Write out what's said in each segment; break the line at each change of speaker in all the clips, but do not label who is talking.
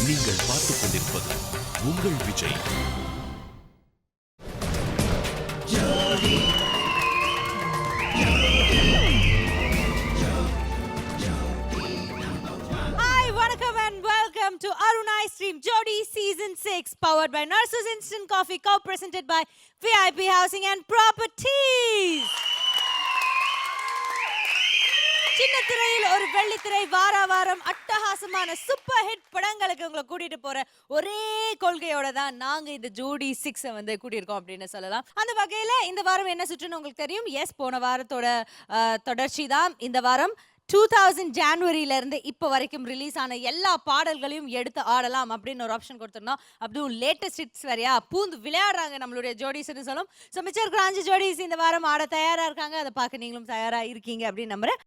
நீங்கள் பார்த்துக் கொண்டிருப்பது உங்கள் Vijay.
Hi, vanakkam and welcome to Arunai Stream Jodi Season 6, powered by Nurses Instant Coffee, co-presented by VIP Housing and Properties. சின்ன திரையில் ஒரு வெள்ளித்திரை வார வாரம் அட்டகாசமான சூப்பர் ஹிட் படங்களுக்கு உங்களை கூட்டிட்டு போற ஒரே கொள்கையோட தான் நாங்க இந்த ஜோடி 6 வந்து கூட்டியிருக்கோம் அப்படின்னு சொல்லலாம். அந்த வகையில இந்த வாரம் என்ன சுற்றுன்னு உங்களுக்கு தெரியும். எஸ், போன வாரத்தோட தொடர்ச்சி தான் இந்த வாரம். 2000 ஜனவரியில இருந்து இப்போ வரைக்கும் ரிலீஸ் ஆன எல்லா பாடல்களையும் எடுத்து ஆடலாம் அப்படின்னு ஒரு ஆப்ஷன் கொடுத்துருந்தோம். அப்படியும் லேட்டஸ்ட் ஹிட்ஸ் வரையா பூந்து விளையாடுறாங்க நம்மளுடைய ஜோடிஸ்ன்னு சொல்லும். ஸோ மிச்சம் இருக்கிற 5 ஜோடிஸ் இந்த வாரம் ஆட தயாரா இருக்காங்க. அதை பார்க்க நீங்களும் தயாரா இருக்கீங்க அப்படின்னு நம்புறேன்.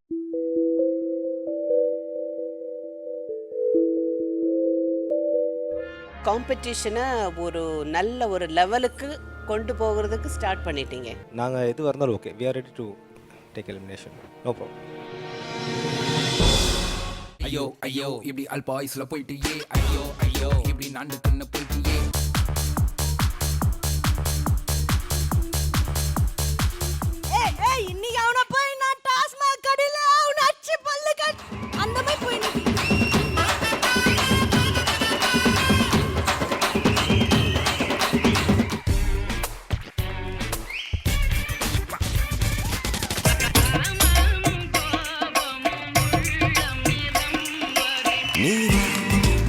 காம்படிஷனை ஒரு நல்ல ஒரு லெவலுக்கு கொண்டு போகிறதுக்கு ஸ்டார்ட் பண்ணிட்டீங்க.
நாங்கள் எது இருந்தாலும் okay, we are ready to take elimination, no problem.
ஐயோ ஐயோ இப்படி அல்பாயுஸ்ல போயிட்டியே, ஐயோ ஐயோ இப்படி நாண்டு தின்னு போயிட்டியே.
இன்னைக்கு அவனை போய் நான் டாஸ்மாக் கடையில அவனை அச்சு பல்லு கட் அந்த மாதிரி போய்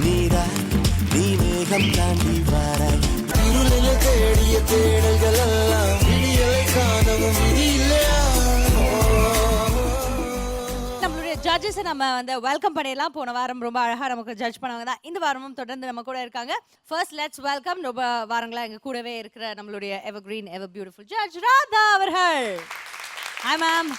நீரா நீ மேகம் தாண்டி வாராய், இருளில் தேடிய தேடல்கள் எல்லாம் விடியலை காணவும் விதி இல்லையா.
நம்மளுடைய ஜட்ஜஸ் நம்ம வந்து வெல்கம் பண்ணிடலாம். போன வாரம் ரொம்ப அழகா நமக்கு ஜட்ஜ் பண்ணவங்க தான் இந்த வாரமும் தொடர்ந்து நம்ம கூட இருக்காங்க. ஃபர்ஸ்ட் லெட்ஸ் வெல்கம் ரொம்ப வாரங்களா எங்க கூடவே இருக்கிற நம்மளுடைய எவர் கிரீன் எவர் பியூட்டிஃபுல் ஜட்ஜ் ராதா அவர்கள். Hi ma'am.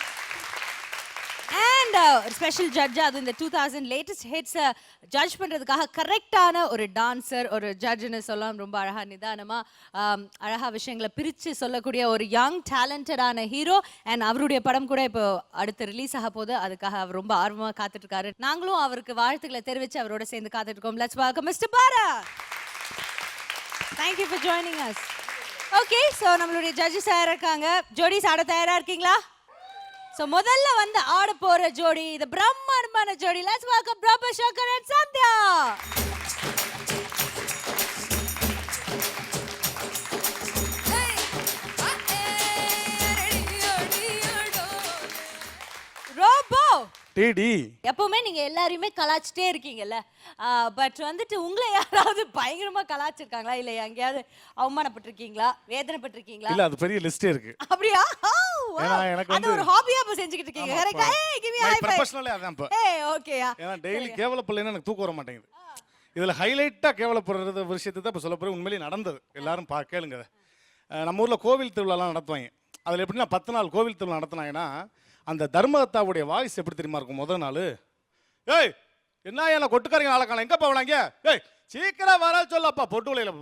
அண்ட் ஸ்பெஷல் ஜட்ஜா அது இந்த 2000 லேட்டஸ்ட் ஹிட்ஸை ஜட்ஜ் பண்ணுறதுக்காக கரெக்டான ஒரு டான்சர், ஒரு ஜட்ஜுன்னு சொல்லலாம். ரொம்ப அழகாக நிதானமாக அழகாக விஷயங்களை பிரித்து சொல்லக்கூடிய ஒரு யங் டேலண்டடான ஹீரோ. அண்ட் அவருடைய படம் கூட இப்போ அடுத்து ரிலீஸ் ஆக போகுது. அதுக்காக அவர் ரொம்ப ஆர்வமாக காத்துட்ருக்காரு. நாங்களும் அவருக்கு வாழ்த்துக்களை தெரிவித்து அவரோட சேர்ந்து காத்துட்ருக்கோம். Let's welcome mister Para. Thank you for joining us. Okay, so நம்மளுடைய ஜட்ஜஸ் தயாராக இருக்காங்க. ஜோடிஸ் ஆட தயாராக இருக்கீங்களா? So முதல்ல வந்து ஆட போற ஜோடி இது பிரம்மாண்டமான ஜோடி. Let's welcome Prabha Shankar and Sandhya. Robo
DD
எப்பவுமே நீங்க எல்லாரையுமே கலாச்சிட்டே இருக்கீங்கல்ல, பட் வந்துட்டு உங்களை யாராவது பயங்கரமா கலாச்சிருக்காங்களா, இல்ல எங்கேயாவது அவமானப்பட்டிருக்கீங்களா, வேதனைப்பட்டிருக்கீங்களா?
இல்ல, அது பெரிய லிஸ்டே இருக்கு.
அப்படியா?
எனக்கு
அது ஒரு ஹாபியா இப்ப செஞ்சுக்கிட்டு இருக்கீங்க. கரெக்ட்டா? ஏய் கிவ் மீ ஹை ஃபைவ்.
ப்ரொபஷனலா அதான் இப்ப.
ஏய் ஓகேயா.
ஏன்னா டெய்லி கேவலப்படலைன்னா எனக்கு தூக்கம் வர மாட்டேங்குது. இதுல ஹைலைட்டா கேவலப்படுறது விஷயத்தை தான் இப்ப சொல்ல போறேன். உண்மையிலேயே நடந்தது. எல்லாரும் கேளுங்க. நம்ம ஊர்ல கோவில் திருவிழாலாம் நடத்துவாங்க. அதுல எப்படின்னா 10 நாள் கோவில் திருவிழா நடத்தினாங்கன்னா அந்த தர்மகத்தாவுடைய வாய்ஸ் எப்படி தெரியுமா இருக்கும்? முதல் நாள், ஏய் என்ன என்ன கொட்டுக்காரங்க நாளைக்கான எங்கப்பா போனாங்க, ஏய் சீக்கிரம் வர சொல்லப்பா, பொட்டு விலையில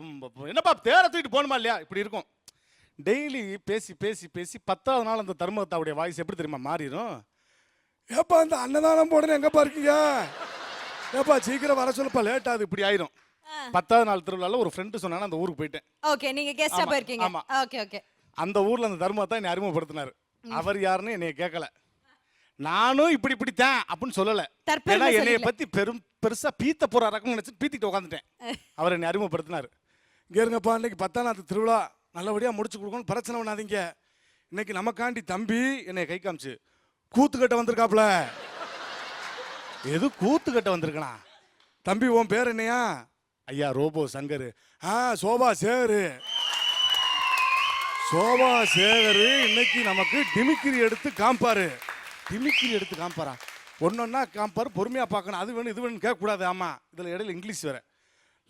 என்னப்பா தேர தூக்கிட்டு போகணுமா இல்லையா, இப்படி இருக்கும். டெய்லி பேசி பேசி பேசி 10ஆவது நாள் அந்த தர்மகத்தாவுடைய வாய்ஸ் எப்படி தெரியுமா மாறிடும்? ஏப்பா அந்த அன்னதானம் போடணும் எங்கப்பா இருக்கீங்க, ஏப்பா சீக்கிரம் வர சொல்லப்பா, லேட் ஆகுது, இப்படி ஆயிரும். 10ஆவது நாள் திருவிழாவில் ஒரு ஃப்ரெண்டு சொன்னாங்க, அந்த ஊருக்கு போயிட்டேன்.
ஓகே, நீங்க கெஸ்டா போயிருக்கீங்க. Okay okay.
அந்த ஊர்ல அந்த தர்மகத்தா என்னை அறிமுகப்படுத்தினாரு. அவர் யாருன்னு என்னைய கேட்கல, நானும் இப்படி இப்படித்தான் அப்படின்னு சொல்லல. ஏன்னா என்னைய பத்தி பெருசா பீத்த போற ரகம் நினைச்சு பீத்திட்டு உட்காந்துட்டேன். அவர் என்னை அறிமுகப்படுத்தினாரு. இங்க இருங்கப்பா, இன்னைக்கு 10ஆம் நாள் திருவிழா நல்லபடியா முடிச்சு கொடுக்கணும், பிரச்சனை பண்ணாதீங்க. இன்னைக்கு நமக்காண்டி தம்பி என்னை கை காமிச்சு கூத்துக்கட்ட வந்திருக்காப்ல. எது கூத்துக்கட்ட வந்திருக்கனா? தம்பி உன் பேர் என்னையா? ஐயா ரோபோ சங்கர். சோபா சேகரு. சோபா சேகரு இன்னைக்கு நமக்கு டிமிக்கிரி எடுத்து காம்பாரு. டிமிக்கிரி எடுத்து காம்பாரா? ஒன்னொன்னா காம்பாரு, பொறுமையா பார்க்கணும். அது வேணும் இது வேணும் கேட்கக்கூடாது. ஆமா, இதுல இடையில இங்கிலீஷ் வேற.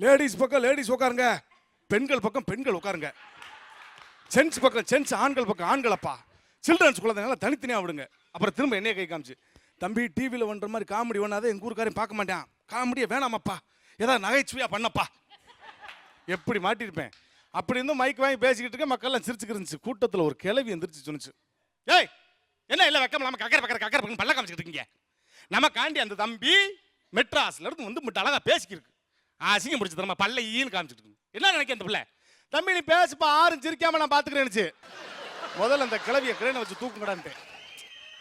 லேடிஸ் பக்கம் லேடிஸ் உட்காருங்க, பெண்கள் பக்கம் பெண்கள் உட்காருங்க, ஜென்ஸ் பக்கம் ஜென்ஸ், ஆண்கள் பக்கம் ஆண்களப்பா, சில்ட்ரன்ஸ் குழந்தைங்க தனித்தனியாக விடுங்க. அப்புறம் திரும்ப என்னைய கை காமிச்சு, தம்பி டிவியில் பண்ணுற மாதிரி காமெடி வேணாத, எங்கள் ஊருக்காரையும் பார்க்க மாட்டேன், காமெடியை வேணாமப்பா, ஏதாவது நகைச்சுவையாக பண்ணப்பா. எப்படி மாட்டிருப்பேன். அப்படி இருந்தும் மைக் வாங்கி பேசிக்கிட்டு இருக்க, மக்கள்லாம் சிரிச்சுக்கு இருந்துச்சு. கூட்டத்தில் ஒரு கிளவி எந்திரிச்சு சொன்னிச்சு, ஏய் என்ன இல்லை வெக்கம் இல்லாமல் கக்கரை பக்கம் பல்ல காமிச்சிக்கிட்டு இருக்கீங்க, நமக்காண்டி அந்த தம்பி மெட்ராஸ்ல இருந்து வந்து அழகா பேசிக்கிருக்கு, அசிங்கம் பிடிச்சி தரமா பல்ல ஈன்னு காமிச்சிட்டு இருக்கு. என்ன நினைக்க அந்த பிள்ளை? தம்பி நீ பேசுப்பா, ஆறும் சிரிக்காம நான் பாத்துக்கிறேன்னுச்சு. முதல்ல அந்த கிளவிய கிரேனை வச்சு தூக்குங்கடான்ட்டு.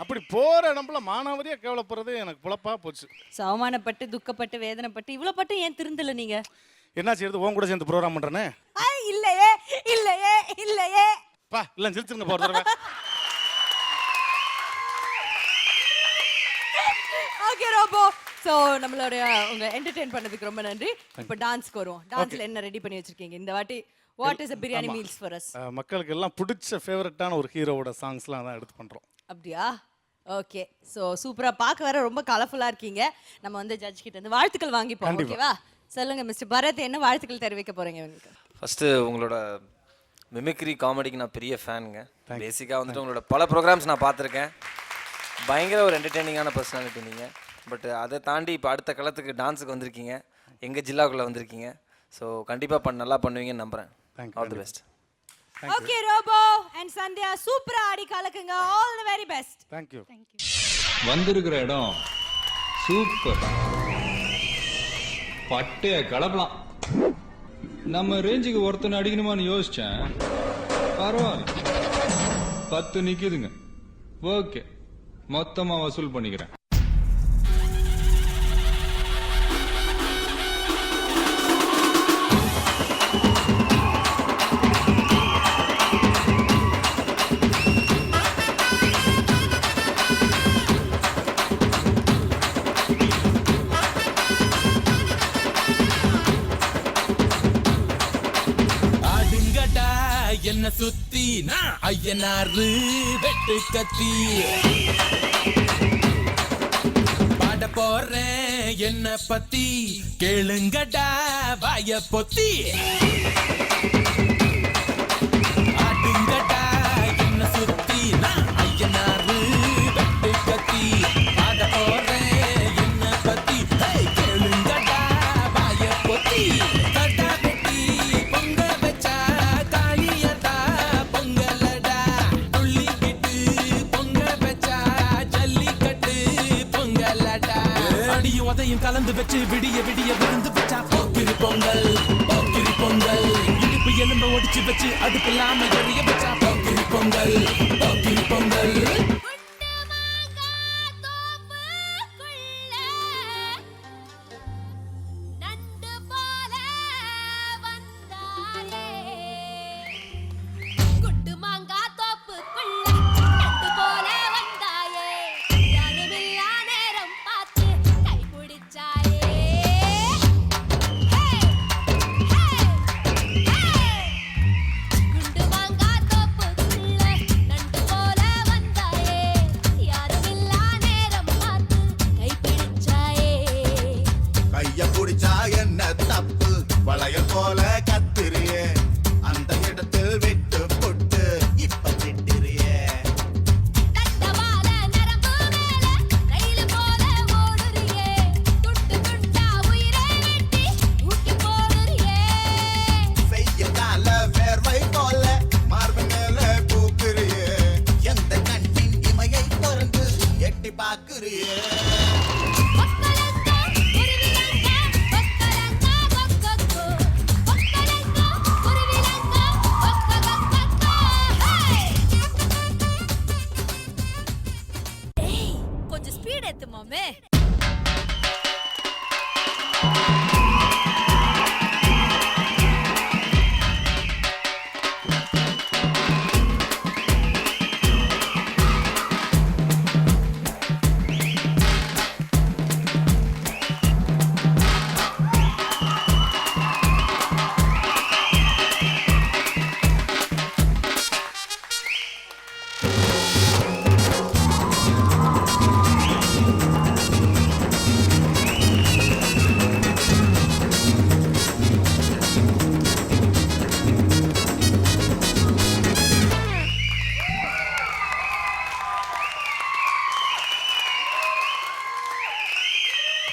அப்படி போற இடம்ல மானாவரியா கேவலப்படுறது எனக்கு புலப்பா போச்சு.
அவமானப்பட்டு துக்கப்பட்டு வேதனைப்பட்டு இவ்வளவு பட்டு ஏன் திருந்தல நீங்க?
என்ன செய்யறது, உன் கூட சேர்ந்து ப்ரோக்ராம் பண்றேனே.
இல்லையே இல்லையே இல்லையே
பா இல்ல சிரிச்சிருங்க போற தடவை.
ஓகே ரோபோ, சோ நம்மளோட உங்க என்டர்டெயின் பண்ணதுக்கு ரொம்ப நன்றி. இப்போ டான்ஸ்க்கு வருவோம். டான்ஸ்ல என்ன ரெடி பண்ணி வச்சிருக்கீங்க இந்த வாட்டி? What is a biryani meals for us?
மக்களுக்கு எல்லாம் பிடிச்ச ஃபேவரட்டான ஒரு ஹீரோவோட சாங்ஸ்லாம் தான் எடுத்து பண்றோம்.
அப்படியா? ஓகே, சோ சூப்பரா பார்க்க வர ரொம்ப கலர்ஃபுல்லா இருக்கீங்க. நம்ம வந்து ஜட்ஜ் கிட்ட இருந்து வாழ்த்துக்கள் வாங்கிப்போம். ஓகேவா? சொல்லுங்க மிஸ்டர் பரத், என்ன வாழ்த்துக்கள் தெரிவிக்க போறீங்க உங்களுக்கு?
ஃபஸ்ட்டு உங்களோட மிமிக்ரி காமெடிக்கு நான் பெரிய ஃபேனுங்க. பேசிக்காக வந்துட்டு உங்களோட பல ப்ரோக்ராம்ஸ் நான் பார்த்துருக்கேன். பயங்கர ஒரு என்டர்டெய்னிங்கான பர்சனாலிட்டி நீங்கள். பட் அதை தாண்டி இப்போ அடுத்த களத்துக்கு டான்ஸுக்கு வந்திருக்கீங்க, எங்கள் ஜில்லாக்குள்ளே வந்திருக்கீங்க. ஸோ கண்டிப்பாக நல்லா பண்ணுவீங்கன்னு நம்புகிறேன். All the best.
Okay Robo and Sandhya, சூப்பரா ஆடி கலக்குங்க. All the very best.
Thank you.
வந்திருக்கிற இடம் சூப்பர், பட்டைய கலப்பலாம். நம்ம ரேஞ்சுக்கு ஒருத்தனை அடிக்கணுமான்னு யோசிச்சேன். பரவாயில்ல, 10 நிக்குதுங்க. ஓகே, மொத்தமா வசூல் பண்ணிக்கிறேன்.
என்ன சுத்தி நான் ஐயனாரு வெட்டு கத்தி பாட போறேன் என்ன பத்தி கேளுங்கடா வாய பொத்தி. ஆடுங்கடா என்ன சுத்தி நான் ஐயனாரு வெட்டு கத்தி பாட போறேன் என்ன பத்தி கேளுங்கடா வாய பொத்தி. உதையும் கலந்து வச்சு விடிய விடிய விருந்து வச்சா போக்கிரி பொங்கல் போக்கிரி பொங்கல். இடுப்பு எலும்ப ஒடிச்சு வச்சு அடுப்பு இல்லாம எரிய வச்சா போக்கிரி பொங்கல் போக்கிரி பொங்கல்.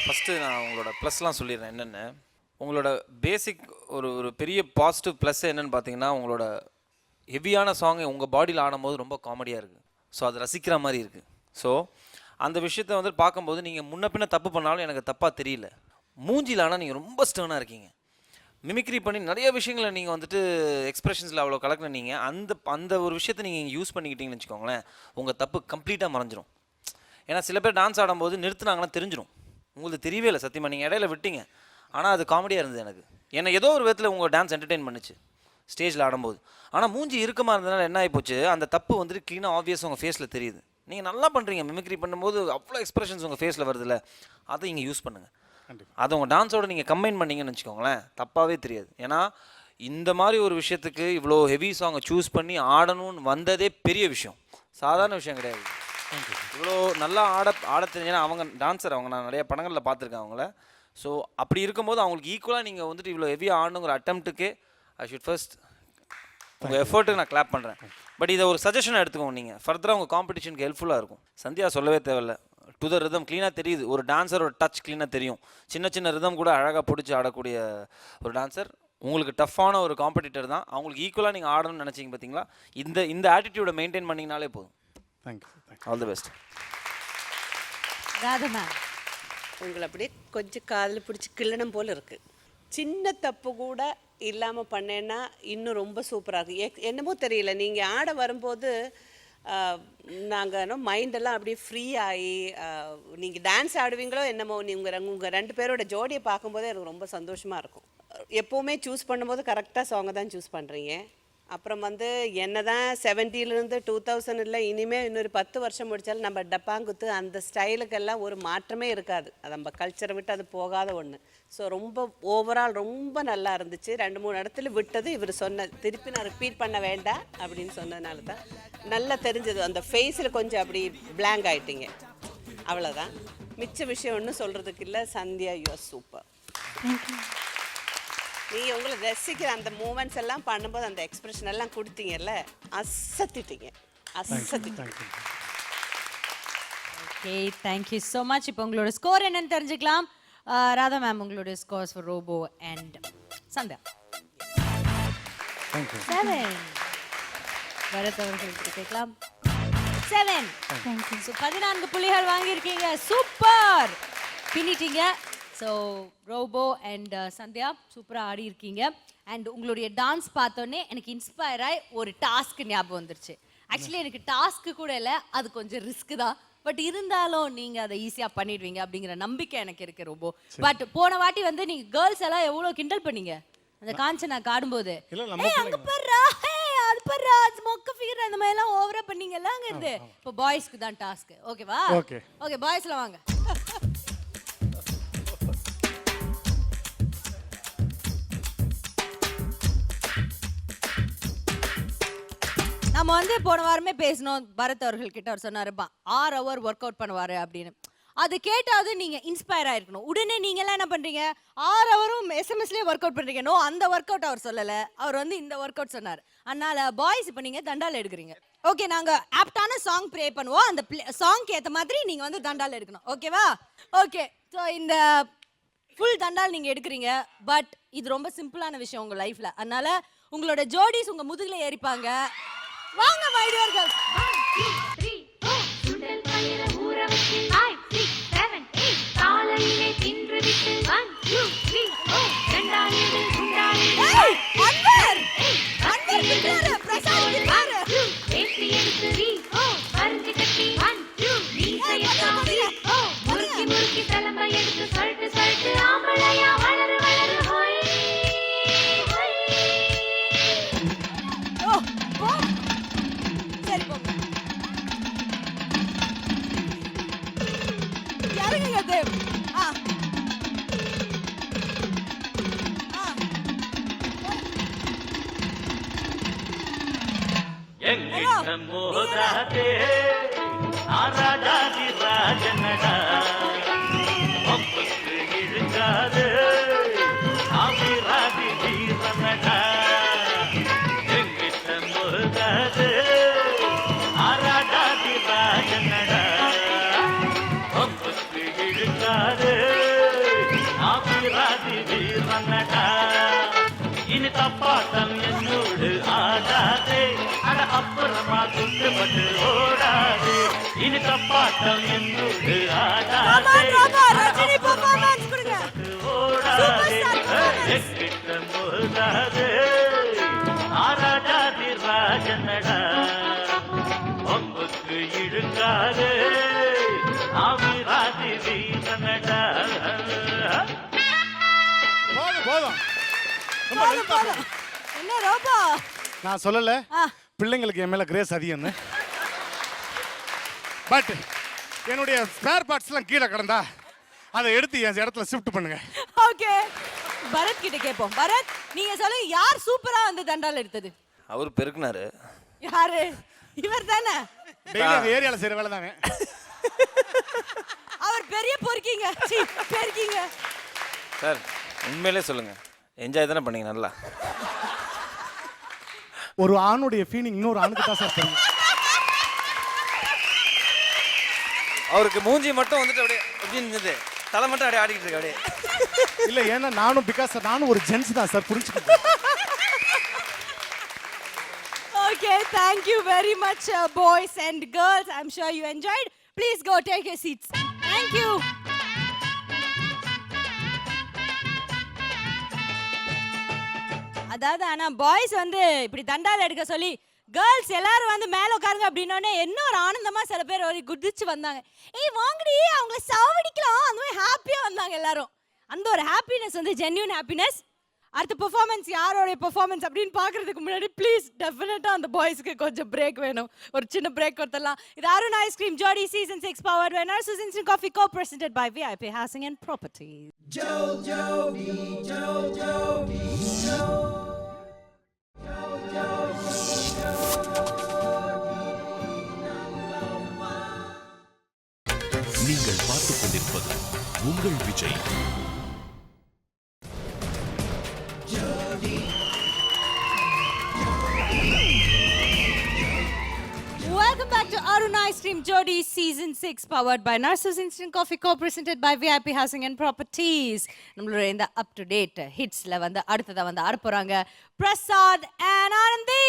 ஃபஸ்ட்டு நான் உங்களோட ப்ளஸ்லாம் சொல்லிடுறேன். என்னென்ன உங்களோட பேசிக் ஒரு பெரிய பாசிட்டிவ் ப்ளஸ் என்னென்னு பார்த்தீங்கன்னா, உங்களோட ஹெவியான சாங் உங்கள் பாடியில் ஆடும்போது ரொம்ப காமெடியாக இருக்குது. ஸோ அது ரசிக்கிற மாதிரி இருக்குது. ஸோ அந்த விஷயத்தை வந்து பார்க்கும்போது நீங்கள் முன்ன பின்ன தப்பு பண்ணாலும் எனக்கு தப்பாக தெரியல. மூஞ்சியில் ஆனால் நீங்கள் ரொம்ப ஸ்டர்னாக இருக்கீங்க. மிமிக்ரி பண்ணி நிறைய விஷயங்களை நீங்கள் வந்துட்டு எக்ஸ்பிரஷன்ஸில் அவ்வளோ கலக்கின நீங்கள் அந்த ஒரு விஷயத்தை நீங்கள் யூஸ் பண்ணிக்கிட்டீங்கன்னு வச்சுக்கோங்களேன், உங்கள் தப்பு கம்ப்ளீட்டாக மறைஞ்சிரும். ஏன்னா சில பேர் டான்ஸ் ஆடும்போது நிறுத்துனாங்கன்னா தெரிஞ்சிடும். உங்களுக்கு தெரியவே இல்லை சத்தியமாக, நீங்கள் இடையில விட்டீங்க. ஆனால் அது காமெடியாக இருந்தது எனக்கு. ஏன்னா ஏதோ ஒரு விதத்தில் உங்கள் டான்ஸ் என்டர்டெயின் பண்ணுச்சு ஸ்டேஜில் ஆடும்போது. ஆனால் மூஞ்சி இறுக்கமாக இருந்ததுனால என்ன ஆகிப்போச்சு, அந்த தப்பு வந்துட்டு க்ளீனாக ஆப்வியஸ் உங்கள் ஃபேஸில் தெரியுது. நீங்கள் நல்லா பண்ணுறீங்க, மிமிக்ரி பண்ணும்போது அவ்வளோ எக்ஸ்பிரஷன்ஸ் உங்கள் ஃபேஸில் வருதுல்ல, அதை இங்கே யூஸ் பண்ணுங்கள். அதை உங்கள் டான்ஸோட நீங்கள் கம்பைன் பண்ணிங்கன்னு வச்சுக்கோங்களேன், தப்பாகவே தெரியாது. ஏன்னா இந்த மாதிரி ஒரு விஷயத்துக்கு இவ்வளோ ஹெவி சாங்கை சூஸ் பண்ணி ஆடணும்னு வந்ததே பெரிய விஷயம், சாதாரண விஷயம் கிடையாது. இவ்வளோ நல்லா ஆட தெரிஞ்சேன்னா அவங்க டான்ஸர், அவங்க நான் நிறைய படங்களில் பார்த்துருக்கேன் அவங்கள. ஸோ அப்படி இருக்கும்போது அவங்களுக்கு ஈக்குவலாக நீங்கள் வந்துட்டு இவ்வளோ ஹெவியாக ஆடணுங்கிற அட்டம்ப்ட்டுக்கு ஐ ஷுட் ஃபர்ஸ்ட் உங்கள் எஃபர்ட்டுக்கு நான் கிளாப் பண்ணுறேன். பட் இதை ஒரு சஜஷனாக எடுத்துக்கோங்க, நீங்கள் ஃபர்தராக உங்கள் காம்படிஷனுக்கு ஹெல்ப்ஃபுல்லாக இருக்கும். சந்தியா சொல்லவே தேவையில்லை, டு த ரிதம் க்ளீனாக தெரியுது. ஒரு டான்ஸரோட டச் க்ளீனாக தெரியும். சின்ன சின்ன ரிதம் கூட அழகாக பிடிச்சி ஆடக்கூடிய ஒரு டான்ஸர். உங்களுக்கு டஃப்பான ஒரு காம்படிட்டர் தான். அவங்களுக்கு ஈக்குவலாக நீங்கள் ஆடணும்னு நினச்சிங்க பார்த்தீங்களா, இந்த ஆட்டிடியூடை மெயின்டைன் பண்ணிங்கனாலே போதும்.
Thank you.
All the best.
Radha ma'am,
உங்களை அப்படியே கொஞ்சம் காதில் பிடிச்சி கிள்ளணும் போல் இருக்குது. சின்ன தப்பு கூட இல்லாமல் பண்ணேன்னா இன்னும் ரொம்ப சூப்பராக இருக்குது. என்னமோ தெரியல, நீங்கள் ஆட வரும்போது நாங்கள் மைண்டெல்லாம் அப்படியே ஃப்ரீ ஆகி நீங்கள் டான்ஸ் ஆடுவீங்களோ என்னமோ, உங்கள் 2 பேரோட ஜோடியை பார்க்கும்போதே எனக்கு ரொம்ப சந்தோஷமாக இருக்கும். எப்போவுமே சூஸ் பண்ணும்போது கரெக்டாக சாங்கை தான் சூஸ் பண்ணுறீங்க. அப்புறம் வந்து என்ன தான் 70லேருந்து 2000 இல்லை, இனிமேல் இன்னொரு 10 வருஷம் முடித்தாலும் நம்ம டப்பாங்குத்து அந்த ஸ்டைலுக்கெல்லாம் ஒரு மாற்றமே இருக்காது. அது நம்ம கல்ச்சரை விட்டு அது போகாத ஒன்று. ஸோ ரொம்ப ஓவரால் ரொம்ப நல்லா இருந்துச்சு. 2-3 இடத்துல விட்டது இவர் சொன்ன, திருப்பி நான் ரிப்பீட் பண்ண வேண்டாம் அப்படின்னு சொன்னதுனால தான் நல்லா தெரிஞ்சது. அந்த ஃபேஸில் கொஞ்சம் அப்படி பிளாங்க் ஆகிட்டீங்க, அவ்வளோதான். மிச்ச விஷயம் ஒன்றும் சொல்கிறதுக்கு இல்லை. Sandhya, you are super. நீங்கள் உங்களை ரசிக்கிற அந்த மூமெண்ட்ஸ் எல்லாம் பண்ணும்போது அந்த எக்ஸ்பிரஷன் எல்லாம் கொடுத்தீங்கல்ல, அசத்திட்டீங்க.
Okay, thank you so much. இப்போ உங்களோட ஸ்கோர் என்னன்னு தெரிஞ்சுக்கலாம். ராதா மேம், உங்களோட scores for Robo and Sandhya. 7. Bharath அவர்களுக்கு கேட்கலாம். 7. ஸோ 14 புள்ளிகள் வாங்கியிருக்கீங்க. சூப்பர், பின்னிட்டீங்க. ஸோ ரோபோ அண்ட் சந்தியா சூப்பராக ஆடி இருக்கீங்க. அண்ட் உங்களுடைய டான்ஸ் பார்த்தோன்னே எனக்கு இன்ஸ்பயர் ஆகி ஒரு டாஸ்க் ஞாபகம் வந்துருச்சு. ஆக்சுவலி எனக்கு டாஸ்க்கு கூட இல்லை, அது கொஞ்சம் ரிஸ்க்கு தான். பட் இருந்தாலும் நீங்கள் அதை ஈஸியாக பண்ணிடுவீங்க அப்படிங்கிற நம்பிக்கை எனக்கு இருக்கு ரோபோ. பட் போன வாட்டி வந்து நீங்கள் கேர்ள்ஸ் எல்லாம் எவ்வளோ கிண்டல் பண்ணீங்க அந்த காஞ்சனா ஆடும்போது. அங்கே பர்றா, அது பர்றா, மொக்க ஃபிகர், அந்த மாதிரிலாம் ஓவராக பண்ணீங்கல்ல அங்கே இருந்து. இப்போ பாய்ஸ்க்கு தான் டாஸ்க்கு. ஓகேவா? ஓகே, பாய்ஸ்ல வாங்க. நம்ம வந்து போன வாரமே பேசணும், பரத் அவர்கள் கிட்ட அவர் சொன்னாருப்பா 6 hour ஒர்க் அவுட் பண்ணுவாரு அப்படின்னு. அது கேட்டாவது நீங்க இன்ஸ்பயர் ஆயிருக்கணும். உடனே நீங்க எல்லாம் என்ன பண்றீங்க, 6 hour எஸ்எம்எஸ்லயே ஒர்க் அவுட் பண்றீங்க. நோ, அந்த ஒர்க் அவுட் அவர் சொல்லல, அவர் வந்து இந்த ஒர்க் அவுட் சொன்னார். அதனால பாய்ஸ் இப்போ நீங்க தண்டால் எடுக்கிறீங்க. ஓகே, நாங்க ஆப்டான சாங் ப்ளே பண்ணுவோம், அந்த சாங்க்கு ஏற்ற மாதிரி நீங்க வந்து தண்டால் எடுக்கணும். ஓகேவா? ஓகே, ஸோ இந்த ஃபுல் தண்டால் நீங்க எடுக்கிறீங்க. பட் இது ரொம்ப சிம்பிளான விஷயம் உங்க லைஃப்ல. அதனால உங்களோட ஜோடிஸ் உங்க முதுகுல ஏறிப்பாங்க. வாங்க my dear girls.
1 2 3 4 சுண்டல் பயிர ஊற வச்சு 5 6 7 8 காலையிலே தின்று விட்டு 1 2 3 4 ரெண்டாயிடு குண்டாயிடு.
ஏய் அன்வர் கிட்டாரு பிரசாத் கிட்டாரு
பேசி எடுத்து 3 4 பறிஞ்சு கட்டி 1 2 நீசைய சாமி முறுக்கி முறுக்கி தலம்ப எடுத்து சல்ட்டு ஆம்பளையா வளரு வளரு ஹோய் ஹோய்.
ஓ போ, சரி போ. யாருங்க தேவ்?
மோதாதே ஆராடாதி ராஜனடா ஒப்புக்கு இழுக்காது ஆவிராதி வீரனடா எங்கிட்ட மோதாதே ஆராடாதி ராஜனடா ஒப்புக்கு இழுக்காது ஆவிராதி வீரனடா இனி தப்பாட்டம் என்னோடு ஆடாதே அட அப்புறமா குட்டுப்பட்டு ஓடாதே இனி தப்பாட்டம் என்னோடு ஆடாதே
ரஜினி பெர்ஃபார்மன்ஸ் கொடுங்க.
எக்கிட்ட மோதாது ஆராஜாதி ராஜனடா ஒப்புக்கு இழுக்காது ஆவிராதி வீரனடா
போதும் போதும் ரொம்ப
போதும்,
length ஆ
போதும். என்ன ரோபோ
நான் சொல்லல
ஆ.
பிள்ளைங்களுக்கு என் மேல கிரேஸ் அதிகம்னு. பட் என்னுடைய ஸ்பேர் பார்ட்ஸ்லாம் கீழே கிடந்தா அதை எடுத்து என் இடத்துல ஷிஃப்ட் பண்ணுங்க.
ஓகே பரத் கிட்ட கேட்போம். பரத் நீங்க சொல்லுங்க, யார் சூப்பரா வந்து தண்டால் எடுத்தது?
அவர் பெருக்குனாரு.
யாரு? இவர் தானே.
டெய்லி அந்த ஏரியால செய்யற வேலை தாங்க.
அவர் பெரிய பொறுக்கீங்க. சீ, பெருக்கீங்க.
சார் உண்மையிலே சொல்லுங்க, என்ஜாய் தானே பண்ணீங்க நல்லா?
ஒரு ஆணுடைய ஃபீலிங் இன்னொரு ஆணுக்கு தான் சார் தெரியும்.
அவருக்கு மூஞ்சி மட்டும் வந்துட்டு அப்படியே எப்படி இருந்தது, தலை மட்டும் அப்படியே ஆடிக்கிட்டு இருக்கு அப்படியே.
இல்ல ஏன்னா நானும் ஒரு ஜென்ஸ் தான் சார், புரிஞ்சுக்கோங்க.
Okay, thank you very much, boys and girls. I'm sure you enjoyed. Please go take your seats. Thank you. அதாவது ஆனா பாய்ஸ் வந்து இப்படி தண்டால் எடுக்க சொல்லி கேர்ள்ஸ் எல்லாரும் வந்து மேல உட்காருங்க அப்படின்னோடனே என்ன ஒரு ஆனந்தமா சில பேர் ஒரு குதிச்சு வந்தாங்க. ஏய் வாங்கடி அவங்கள சாவடிக்கலாம், அந்த மாதிரி ஹாப்பியா வந்தாங்க எல்லாரும். அந்த ஒரு ஹாப்பினஸ் வந்து ஜென்யூன் ஹாப்பினஸ். அடுத்த பெர்ஃபார்மன்ஸ் யாரோடைய பெர்ஃபார்மன்ஸ் அப்படின்னு பார்க்கறதுக்கு முன்னாடி ப்ளீஸ் டெஃபினட்டாக அந்த பாய்ஸ்க்கு கொஞ்சம் பிரேக் வேணும். ஒரு சின்ன பிரேக் கொடுத்துடலாம். இது Arun ice cream Jodi season 6 powered by Narcissus instant coffee co-presented by VIP Housing and Properties.
நீங்கள் பார்த்துக் கொண்டிருப்பது உங்கள் Vijay.
Welcome back to Arun Ice Cream Jodi Season 6 powered by Narsus Instant Coffee co-presented by VIP Housing and Properties. நம்மளோட இந்த up to date hitsல வந்து அடுத்ததா வந்து ஆட போறாங்க Prasad and Anandhi.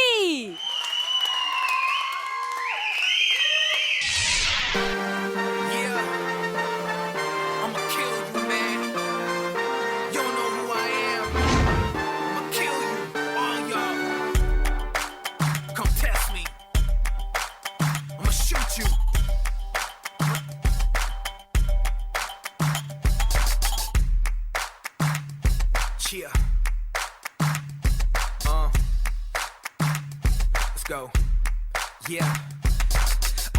Let's go. Yeah.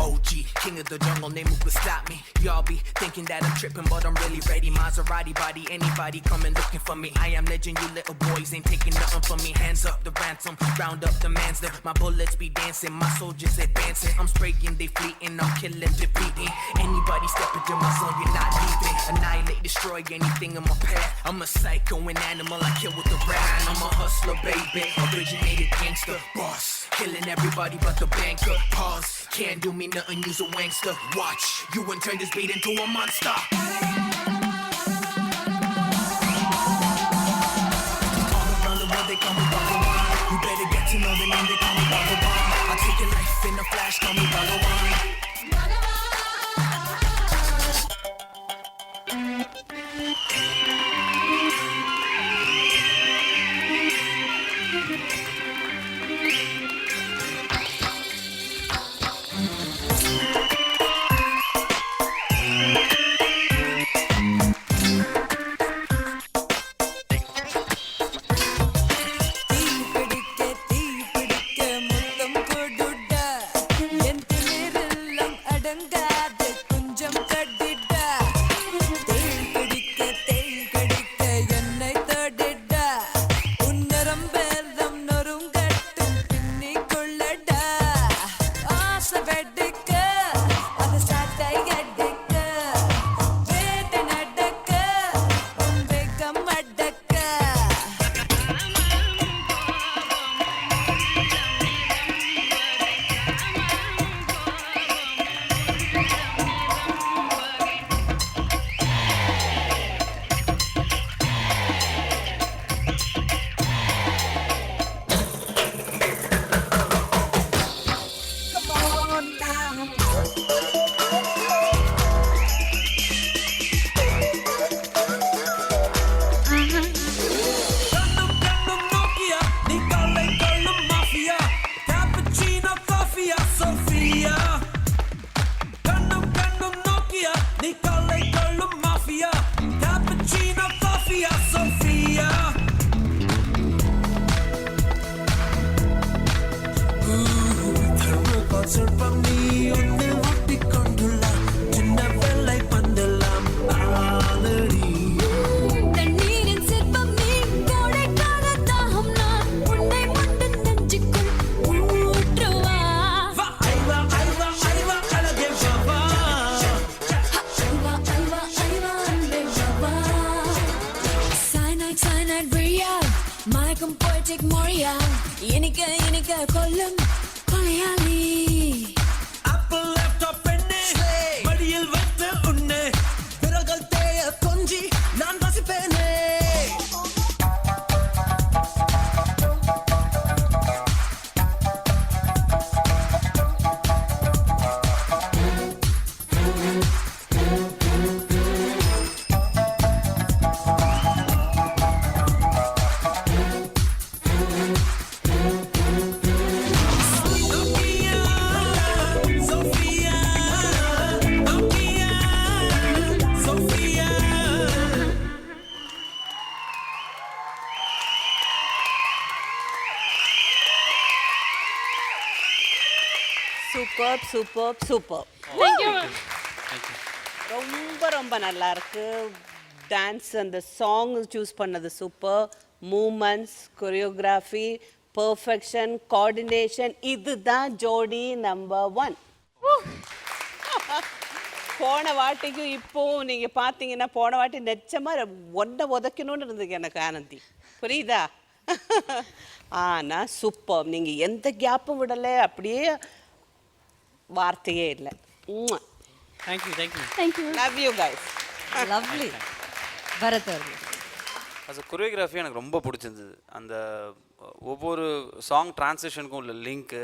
OG, king of the jungle, name who could stop me. Y'all be thinking that I'm tripping, but I'm really ready. Maserati body, anybody coming looking for me. I am legend, you little boys ain't taking nothing from me. Hands up the ransom, round up the manster. My bullets be dancing, my soldiers advancing. I'm spraying, they fleeting, I'm killing, defeating. Anybody step into my zone, you're not leaving. Annihilate, destroy anything in my path. I'm a psycho, an animal, I kill with the rat. I'm a hustler, baby, originated gangster, boss. Killing everybody but the banker. Pause. Can't do me nothing, use a wankster. Watch, you and turn this beat into a monster. All around the world they call me Bhagawan. You better get to know the name, they call me Bhagawan. I take your life in a flash, call me Bhagawan.
தீ பிடிக்க முத்தம் கொடுடா, என் திமிரில்
பிரியா மயக்கம் poetic மொழியா இனிக்க இனிக்க கொல்லும் கொலையாளி
Apple laptop பெண்ணே மடியில் வைத்து உன்னை விரல்கள் தேய கொஞ்சி நான் ரசிப்பேனே
சூப்பர் சூப்பர் சூப்பர் ரொம்ப ரொம்ப நல்லா இருக்கு டான்ஸ் அந்த சாங் சூஸ் பண்ணது super moments choreography perfection coordination இதுதான் ஜோடி நம்பர் 1 போன வாட்டிக்கும் இப்போவும் நீங்க பார்த்தீங்கன்னா போன வாட்டி நெச்சமா ஒன்றை உதைக்கணும்னு இருந்தது எனக்கு ஆனந்தி புரியுதா ஆனா சூப்பர் நீங்க எந்த கேப்பும் விடலை அப்படியே வார்த்தையே இல்லை love you guys
lovely Bharath அவர்கள்
அது கொரியோகிராஃபி எனக்கு ரொம்ப பிடிச்சிருந்தது அந்த ஒவ்வொரு சாங் ட்ரான்ஸ்லேஷனுக்கும் உள்ள லிங்க்கு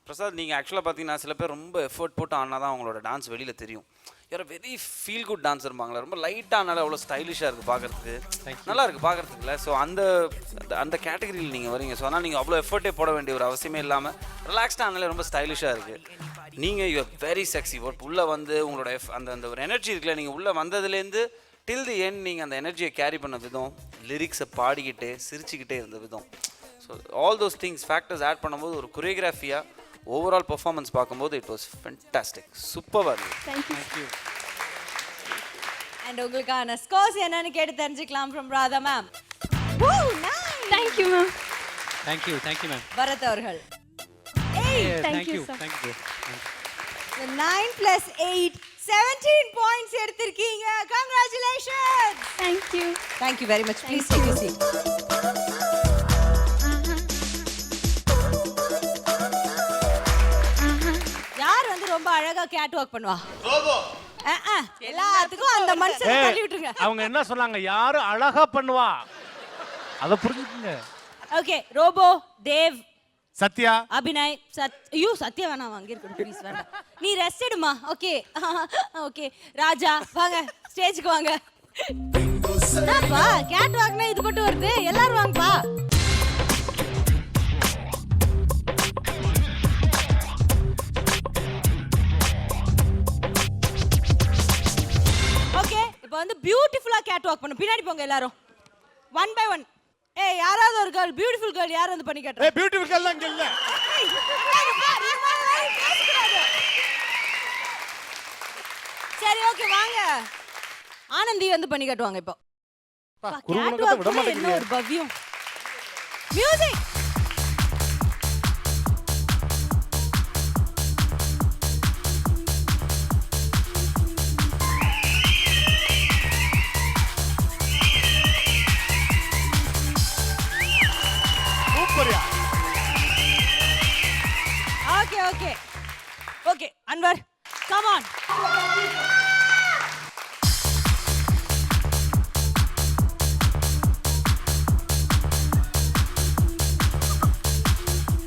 பிரசாத் நீங்கள் ஆக்சுவலாக பார்த்தீங்கன்னா சில பேர் ரொம்ப எஃபர்ட் போட்டு ஆனால் தான் அவங்களோட டான்ஸ் வெளியில் தெரியும் யாரோ வெரி ஃபீல் குட் டான்ஸ் இருப்பாங்களா ரொம்ப லைட்டானால அவ்வளோ ஸ்டைலிஷாக இருக்குது பார்க்குறதுக்கு நல்லா இருக்குது பார்க்குறதுக்குல ஸோ அந்த கேட்டகரியில் நீங்கள் வரீங்க ஸோ அதனால் நீங்கள் அவ்வளோ எஃபர்ட்டே போட வேண்டிய ஒரு அவசியமே இல்லாமல் ரிலாக்ஸ்டாக ஆனாலே ரொம்ப ஸ்டைலிஷாக இருக்குது நீங்கள் யூ வெரி செக்ஸி ஒர்க் உள்ளே வந்து உங்களோட அந்த ஒரு எனர்ஜி இருக்குல்ல நீங்கள் உள்ளே வந்ததுலேருந்து டில் தி எண்ட் நீங்கள் அந்த எனர்ஜியை கேரி பண்ண விதம் லிரிக்ஸை பாடிக்கிட்டே சிரிச்சுக்கிட்டே இருந்த விதம் so all those things factors add பண்ணும்போது ஒரு கொரியோகிராஃபியாக ஓவரால் பெர்ஃபார்மன்ஸ் பார்க்கும்போது இட் வாஸ் ஃபென்டாஸ்டிக் சூப்பராக இருக்குது
தேங்க்யூ அண்ட் உங்களுக்கான ஸ்கோர்ஸ் என்னன்னு கேட்டு தெரிஞ்சுக்கலாம் from Radha ma'am
thank you ma'am
Thank you, ma'am.
Bharath அவர்கள்
thank you sir
9 plus 8 17 points எடுத்திருக்கீங்க congratulations thank you very much please take a seat யார் வந்து ரொம்ப அழகா கேட் வாக் பண்ணுவா ரோபோ எல்லாத்துக்கும் அந்த மனுஷனை தள்ளி விட்டுருங்க
அவங்க என்ன சொன்னாங்க யாரு அழகா பண்ணுவா அத புரிஞ்சுக்கங்க
ஓகே ரோபோ தேவ்
சத்யா
அபிநய் ஐயோ சத்யா வேணாம் அங்க இருக்கணும் ப்ளீஸ் வேண்டாம் நீ ரெஸ்ட் எடுமா ஓகே ஓகே ராஜா வாங்க ஸ்டேஜ்க்கு வாங்க என்னப்பா கேட் வாக்னா இது மட்டும் வருது எல்லாரும் வாங்கப்பா ஓகே இப்போ வந்து பியூட்டிஃபுல்லா கேட் வாக் பண்ணு பின்னாடி போங்க எல்லாரும் 1 by 1 ஏய் யாராவது ஒரு கேர்ள் பியூட்டிஃபுல் கேர்ள் யார் வந்து பண்ணி காட்டுறா
ஏய் பியூட்டிஃபுல் கேர்ள் அங்க இல்ல
சரி ஓகே வாங்க ஆனந்தி வந்து பண்ணி காட்டுவாங்க இப்போ
குருகுணத்தை விட
என்ன
மாட்டேங்கிறீங்க
ஒரு பவ்யம் music Okay, Anwar, come on.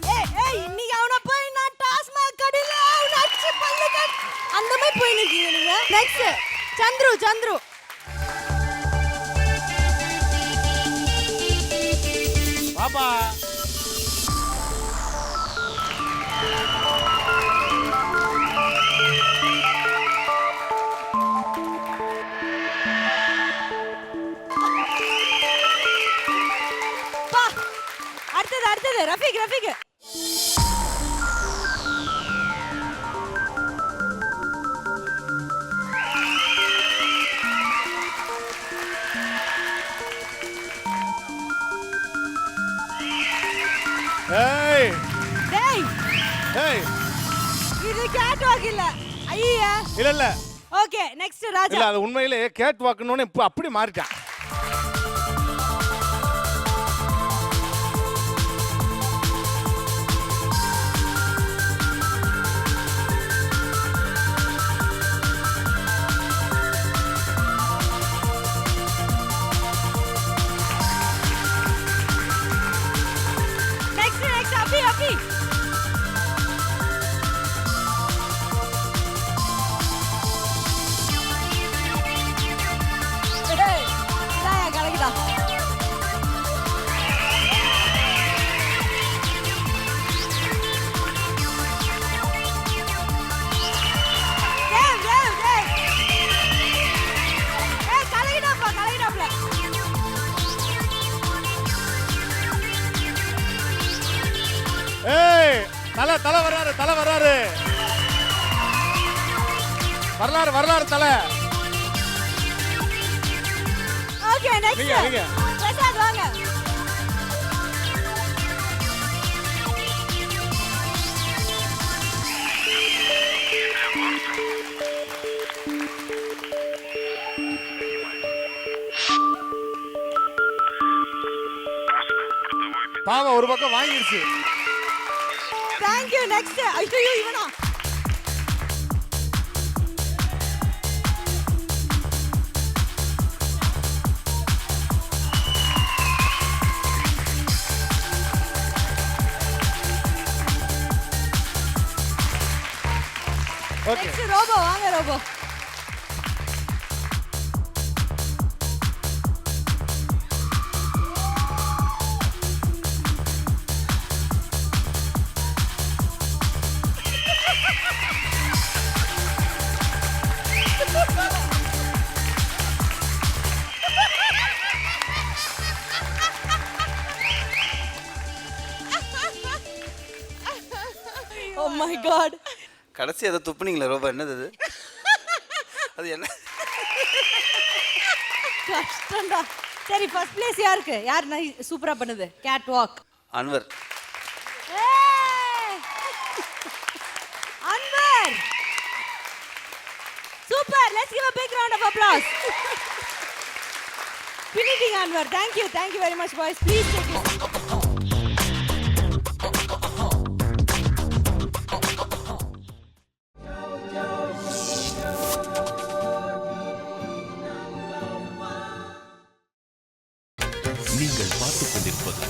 Hey, இன்னைக்கு அவனை போய் நான் டாஸ்மாக் கடையில அவனை அடிச்சு பல்லு கட் அந்த மாதிரி போய் நிக்கீங்க நீங்க. Next, சந்துரு.
பாபா
அடுத்தது ரஃபீக்
ஏய்
டேய் இது கேட் வாக் இல்ல ஐயா
இல்ல
ஓகே நெக்ஸ்ட் ராஜா
இல்ல அது உண்மையிலே கேட் வாக்னோனே இப்ப அப்படி மாறிட்டான் தலை வர்றாரு வரலாறு தலை.
ஓகே நெக்ஸ்ட்
நீங்க
பிரசாத் வாங்க.
பாவம் ஒரு பக்கம் வாங்கிருச்சு.
Thank you. Next. ஐயோ இவனா.
ஓகே.
Next ரோபோ வாங்க ரோபோ. Oh my god.
கடைசி அதை துப்புனீங்களா ரொம்ப என்னது அது? அது என்ன?
கஷ்டம்டா. சரி ஃபர்ஸ்ட் பிளேஸ் யாருக்கு? யார் சூப்பரா பண்ணுது? Cat walk.
Anwar.
Anwar. Super. Let's give a big round of applause. Finishing Anwar. Thank you very much boys. Please take it.
நீங்கள் பார்த்துக் கொண்டிருப்பது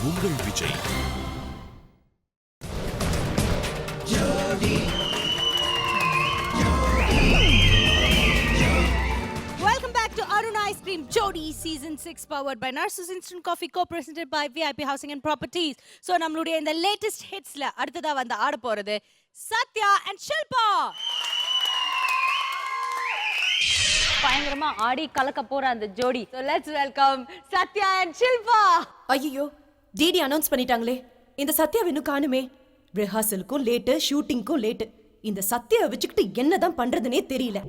உங்கள் Vijay.
Welcome back to Arun Ice Cream Jodi Season 6 powered by Narcissus Instant Coffee co-presented by VIP Housing and Properties. So நம்மளுடைய இந்த latest hitsல அடுத்ததா வந்து ஆட போறது சத்யா and ஷில்பா. பயங்கரமா ஆடி கலக்க போற அந்த ஜோடி. So let's welcome Sathya and Shilpa.
ஐயோ டிடி அனௌன்ஸ் பண்ணிட்டாங்களே, இந்த சத்யாவை இன்னும் காணுமே. ரிஹர்சலுக்கும் லேட்டு, ஷூட்டிங்க்கும் லேட்டு. இந்த சத்யாவை வச்சுக்கிட்டு என்னதான் பண்றதுனே தெரியல.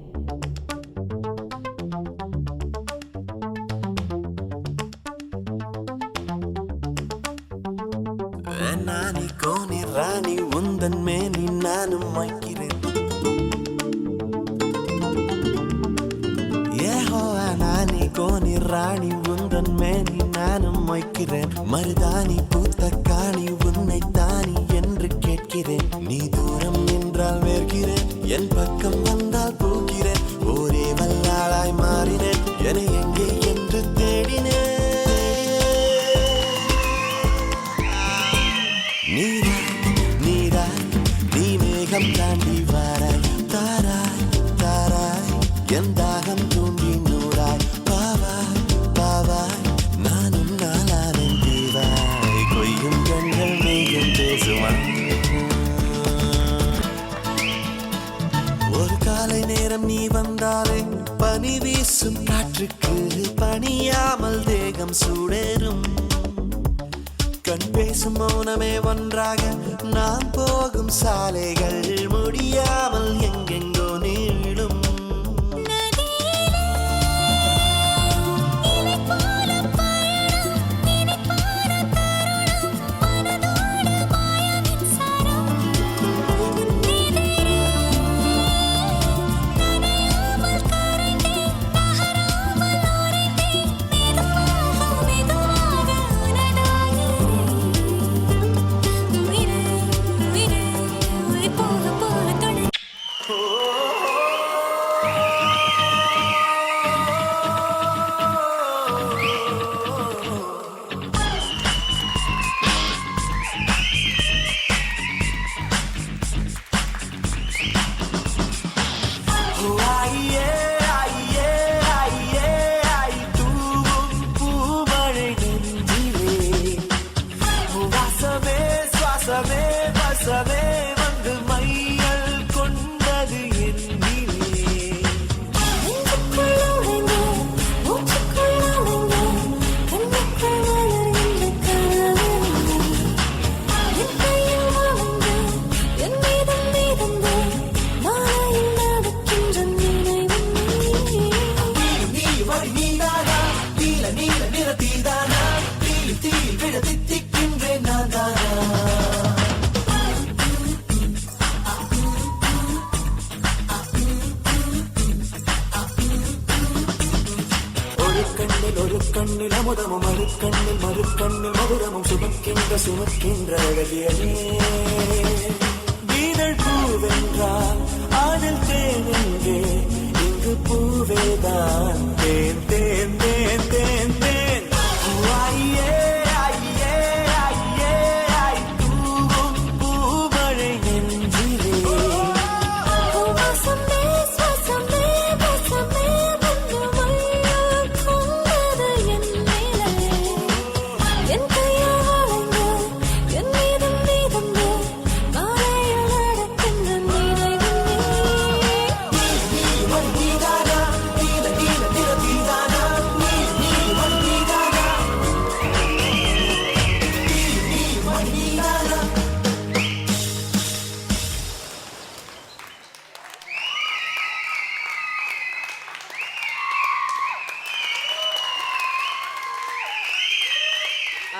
நானி கோனி ராணி உந்தன் மேனி நானும் வைக்கிறேன். நானி கோனி ராணி உந்தன் மேனி நானும் வைக்கிறேன். மருதாணி பூத்த காணி உன்னை தானி என்று கேட்கிறேன். நீ தூரம் நின்றால் வேர்கிறேன், என் பக்கம் வந்தால் பூக்கிறேன். ஒரே வல்லாளாய் மாறினேன், என எங்கே என்று தேடினேன். நீராய் நீ மேகம் தாண்டி வாராய். தாராய் தாராய் என் தாகம் தூண்டி நூறாய். பாவாய் பாவாய் நானும் நாளானேன் தீவாய். கொய்யும் கண்கள் மேகம் பேசுவான். ஒரு காலை நேரம் நீ வந்தாலே பனி வீசும் காற்றுக்கு பணியாமல் தேகம் சூடேறும். கண் பேசும் மௌனமே ஒன்றாக நாம் போகும் சாலைகள் முடியாமல் எங்கெங்கோ நீளும். தீயில் விட தித்திக்கின்றேன் நான் தானா ஒரு கண்ணில் அமுதமும் மறு கண்ணில் மதுரமும் சுமக்கின்ற அழகியனே இதழ் பூவென்றால் அதில் தேன் எங்கே இங்கு பூவேதான் தேன் தேன் தேன் தேன் தேன் ஐயே ஐயே ஐயே ஐ தூவும் பூமழை நெஞ்சிலே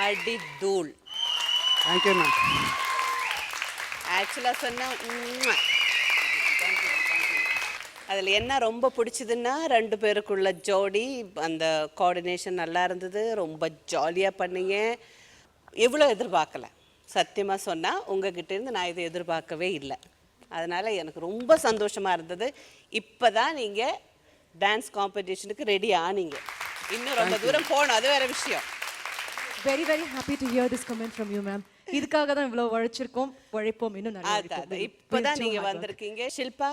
அடி தூள்.
Thank you ma'am.
ஆக்சுவலாக சொன்னால் அதில் என்ன ரொம்ப பிடிச்சதுன்னா 2 பேருக்குள்ள ஜோடி, அந்த கோஆர்டினேஷன் நல்லா இருந்தது, ரொம்ப ஜாலியாக பண்ணீங்க. எவ்வளோ எதிர்பார்க்கல, சத்தியமாக சொன்னால் உங்ககிட்டேருந்து நான் இதை எதிர்பார்க்கவே இல்லை. அதனால் எனக்கு ரொம்ப சந்தோஷமாக இருந்தது. இப்போ தான் நீங்கள் டான்ஸ் காம்படிஷனுக்கு ரெடி ஆனீங்க. இன்னும் ரொம்ப தூரம் போகணும், அது வேறு விஷயம்.
Very very happy to hear this comment from you ma'am. இதுக்காக தான் இவ்வளோ உழைப்போம் இன்னும் நிறைய.
இப்போ தான் நீங்கள் வந்திருக்கீங்க. ஷில்பா,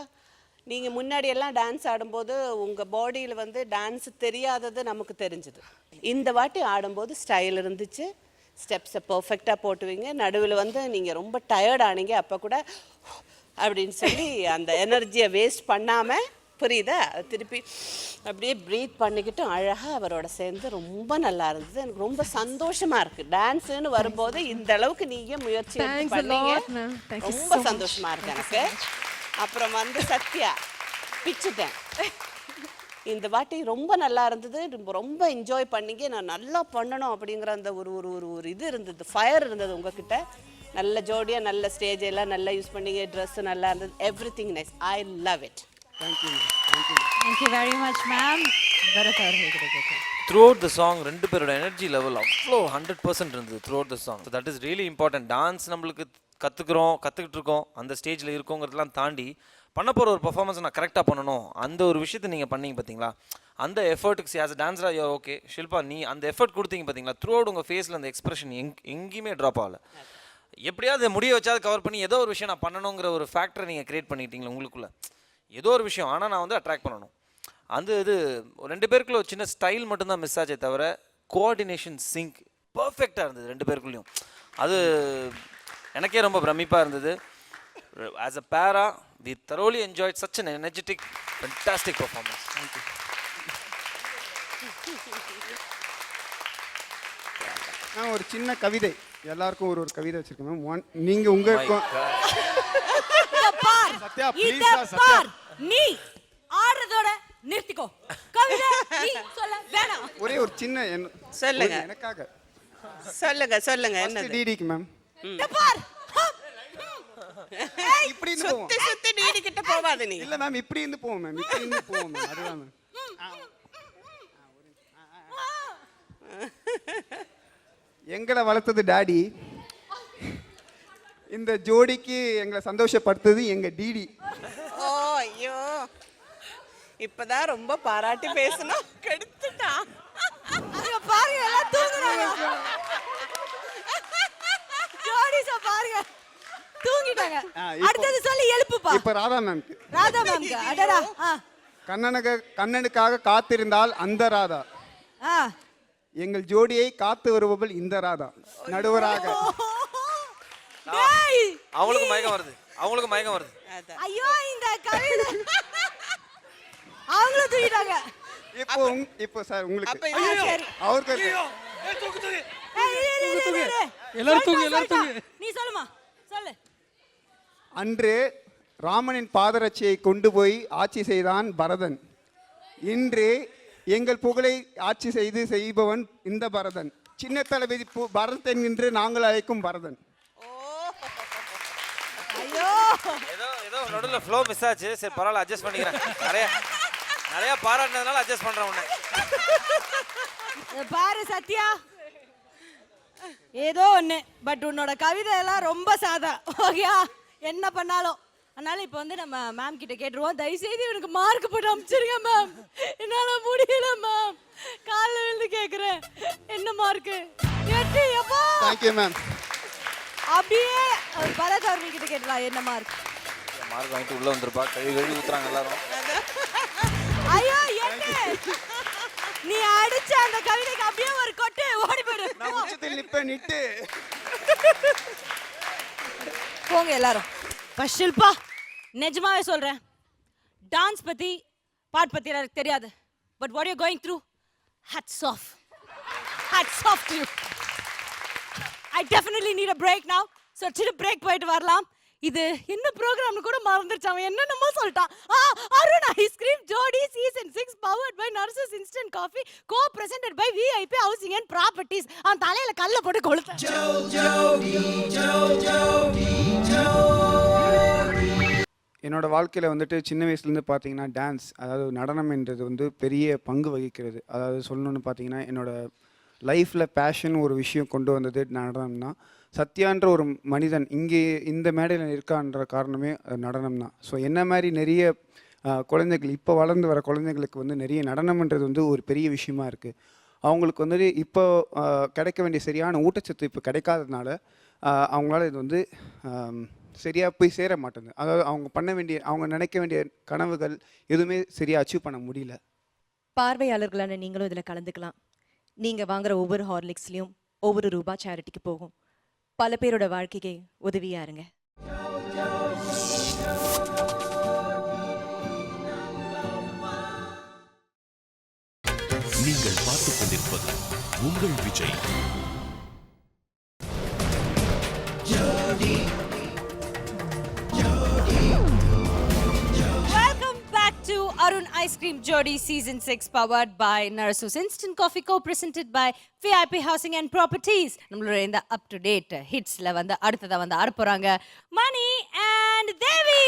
நீங்கள் முன்னாடியெல்லாம் டான்ஸ் ஆடும்போது உங்கள் பாடியில் வந்து டான்ஸ் தெரியாதது நமக்கு தெரிஞ்சுது. இந்த வாட்டி ஆடும்போது ஸ்டைல் இருந்துச்சு, ஸ்டெப்ஸை பர்ஃபெக்டாக போட்டுவீங்க. நடுவில் வந்து நீங்கள் ரொம்ப டயர்ட் ஆனீங்க, அப்போ கூட அப்படின்னு சொல்லி அந்த எனர்ஜியை வேஸ்ட் பண்ணாமல், புரியுதா, திருப்பி அப்படியே ப்ரீத் பண்ணிக்கிட்டு அழகாக அவரோட சேர்ந்து ரொம்ப நல்லா இருந்தது. எனக்கு ரொம்ப சந்தோஷமாக இருக்குது. டான்ஸுன்னு வரும்போது இந்த அளவுக்கு நீங்கள் முயற்சி பண்ணீங்க, ரொம்ப சந்தோஷமாக இருக்கு எனக்கு. அப்புறம் வந்து சத்யா, பிச்சுட்டேன். இந்த வாட்டி ரொம்ப நல்லா இருந்தது, ரொம்ப என்ஜாய் பண்ணீங்க. நான் நல்லா பண்ணணும் அப்படிங்கிற அந்த ஒரு ஒரு ஒரு ஒரு இது இருந்தது, ஃபயர் இருந்தது உங்ககிட்ட. நல்ல ஜோடியாக நல்ல ஸ்டேஜ் எல்லாம் நல்லா யூஸ் பண்ணீங்க, ட்ரெஸ்ஸு நல்லா இருந்தது, every thing nice. I love it.
Thank you very much ma'am.
Through out the song 2 பேரோட எனர்ஜி லெவல் அவ்வளோ 100% இருந்தது through out the song. That is really important. Dance நம்மளுக்கு கற்றுக்கிட்டு இருக்கோம், அந்த ஸ்டேஜில் இருக்கோங்கிறதெல்லாம் தாண்டி பண்ண போகிற ஒரு பர்ஃபார்மன்ஸ் நான் கரெக்டாக பண்ணணும், அந்த ஒரு விஷயத்தை நீங்கள் பண்ணீங்க பார்த்தீங்களா, அந்த எஃபர்ட்டுக்கு ஆஸ் அ டான்ஸராக யோ ஓகே ஷில்பா, நீ அந்த எஃபர்ட் கொடுத்தீங்க பார்த்தீங்களா, த்ரூ அவுட் உங்கள் ஃபேஸில் அந்த எக்ஸ்பிரஷன் எங்கேயுமே ட்ராப் ஆகலை. எப்படியாவது முடிய வச்சாது கவர் பண்ணி ஏதோ ஒரு விஷயம் நான் பண்ணணுங்கிற ஒரு ஃபேக்டரை நீங்கள் க்ரியேட் பண்ணிட்டீங்களா உங்களுக்குள்ளே, ஏதோ ஒரு விஷயம் ஆனால் நான் வந்து அட்ராக்ட் பண்ணணும். அந்த இது 2 பேருக்குள்ள ஒரு சின்ன ஸ்டைல் மட்டும்தான் மிஸ் ஆச்சே தவிர கோஆர்டினேஷன் சிங்க் பர்ஃபெக்டாக இருந்தது 2 பேருக்குள்ளேயும். அது எனக்கே ரொம்ப பிரமிப்பாக இருந்தது. ஆஸ் அ பேரா we thoroughly enjoyed such an energetic fantastic performance. Thank you.
நான் ஒரு சின்ன கவிதை, எல்லாருக்கும் ஒரு ஒரு கவிதை வச்சிருக்கேன் மேம். நீங்கள் உங்கள்
சத்யா ப்ளீஸ், நீ ஆடுறதோட நிறுத்திக்கோ. கவிதை நீ சொல்ல வேணாம்.
ஒரே ஒரு சின்ன
சொல்லுங்க,
எனக்காக
சொல்லுங்க. என்ன
டிடிக்கு மேம், இப்படி
சுத்தி டிடி கிட்ட போவாத நீ.
இல்ல மேம், இப்படி இருந்து போவோம் மேம், இப்படி இருந்து போவோம் மேம், அதுதான் மேம். எங்களை வளர்த்தது டாடி, இந்த ஜோடிக்கு எங்களை சந்தோஷப்படுத்துது எங்க டிடி.
ஓ ஐயோ, இப்பதான் ரொம்ப பாராட்டி பேசணும், கெடுத்துட்டான்.
பாருங்க எல்லாம் தூங்குறாங்க, ஜோடிஸ பாருங்க தூங்கிட்டாங்க. அடுத்தது சொல்லி எழுப்புப்பா.
இப்ப ராதா மேம்,
ராதா மேம் அடடா.
கண்ணனுக்காக காத்திருந்தால் அந்த ராதா, எங்கள் ஜோடியை காத்து வருபவள் இந்த ராதா, நடுவராக.
அவங்களுக்கு மயக்கம் வருது.
ஐயோ இந்த கவிதை அவங்கள தூக்கிட்டாங்க.
இப்போ சார் உங்களுக்கு
அவருக்கு எல்லாரும் தூங்கு. நீ சொல்லுமா, சொல்லு.
அன்று ராமனின் பாதரட்சியை கொண்டு போய் ஆட்சி செய்தான் பரதன். இன்று எங்கள் புகழை ஆட்சி செய்பவன் இந்த பரதன். சின்ன தளபதி பரதன் என்று நாங்கள் அழைக்கும் பரதன்.
ஐயோ
ஏதோ நடுவில் ஃப்ளோ மிஸ் ஆச்சு. சரி பரவாயில்ல, அட்ஜஸ்ட் பண்ணிக்கிறேன். நிறைய பாராட்டினதுனால அட்ஜஸ்ட் பண்றேன் உன்னை.
பாரு சத்யா, ஏதோ ஒண்ணு, பட் உன்னோட கவிதை எல்லாம் ரொம்ப சாதா. ஓகேயா, என்ன பண்ணாலும். அதனால இப்போ வந்து நம்ம மேம் கிட்ட கேட்டுருவோம், தயவுசெய்து எனக்கு மார்க் போட்டு அனுப்பிச்சிருங்க மேம், என்னால முடியல மேம், காலில் விழுந்து கேட்குறேன். என்ன மார்க்கு? 8. எப்பா
தேங்க்யூ மேம்.
அப்படியே பரத் அவர்கள் கிட்ட கேட்டலாம், என்ன மார்க்?
மார்க் வாங்கிட்டு உள்ள வந்துருப்பா. கழுவி ஊத்துறாங்க எல்லாரும்.
ஐயோ 8. நீ அடிச்ச அந்த கவிதைக்கு அப்படியே ஒரு கொட்டு ஓடி போயிடு.
நான் உச்சத்தில் நிப்பேன் நிட்டு.
போங்க எல்லாரும். ஷில்பா, நிஜமாவே சொல்றேன், டான்ஸ் பத்தி பாட் பத்தி எனக்கு தெரியாது, but what you going through, hats off to you. I definitely need a break now. So சின்ன பிரேக் போயிட்டு வரலாம். இது என்ன ப்ரோக்ராம்னு கூட மறந்துருச்சு, அவன் என்னென்னமோ சொல்லிட்டான். Arun ice cream Jodi season 6 powered by Narcissus instant coffee, co presented by VIP housing and properties. அவன் தலையில கல்ல போட்டு கொளுத்த.
என்னோட வாழ்க்கையில் வந்துட்டு சின்ன வயசுலேருந்து பார்த்தீங்கன்னா டான்ஸ், அதாவது நடனம் என்றது வந்து பெரிய பங்கு வகிக்கிறது. அதாவது சொல்லணும்னு பார்த்தீங்கன்னா என்னோட லைஃப்பில் பேஷன் ஒரு விஷயம் கொண்டு வந்தது நடனம் தான். சத்யான்ற ஒரு மனிதன் இங்கே இந்த மேடையில் இருக்கான்ற காரணமே நடனம் தான். ஸோ என்ன மாதிரி நிறைய குழந்தைகள், இப்போ வளர்ந்து வர குழந்தைங்களுக்கு வந்து நிறைய நடனம்ன்றது வந்து ஒரு பெரிய விஷயமா இருக்குது. அவங்களுக்கு வந்து இப்போ கிடைக்க வேண்டிய சரியான ஊட்டச்சத்து இப்போ கிடைக்காததுனால அவங்களால இது வந்து சரியாக போய் சேர மாட்டேங்குது. அதாவது அவங்க நினைக்க வேண்டிய கனவுகள் எதுவுமே சரியாக அச்சீவ் பண்ண முடியல.
பார்வையாளர்களான நீங்களும் இதில் கலந்துக்கலாம். நீங்கள் வாங்குற ஒவ்வொரு ஹார்லிக்ஸ்லையும் ஒவ்வொரு ரூபா சேரிட்டிக்கு போகும். பல பேரோட வாழ்க்கைக்கு உதவியா இருங்க.
நீங்கள் பார்த்துக் கொண்டிருப்பது உங்கள் Vijay.
Arun Ice Cream Jodi Season 6 powered by Narasus Instant Coffee co-presented by VIP Housing and Properties. நம்மளோட இந்த up to date hitsல வந்து அடுத்ததா வந்து ஆட போறாங்க மணி and தேவி.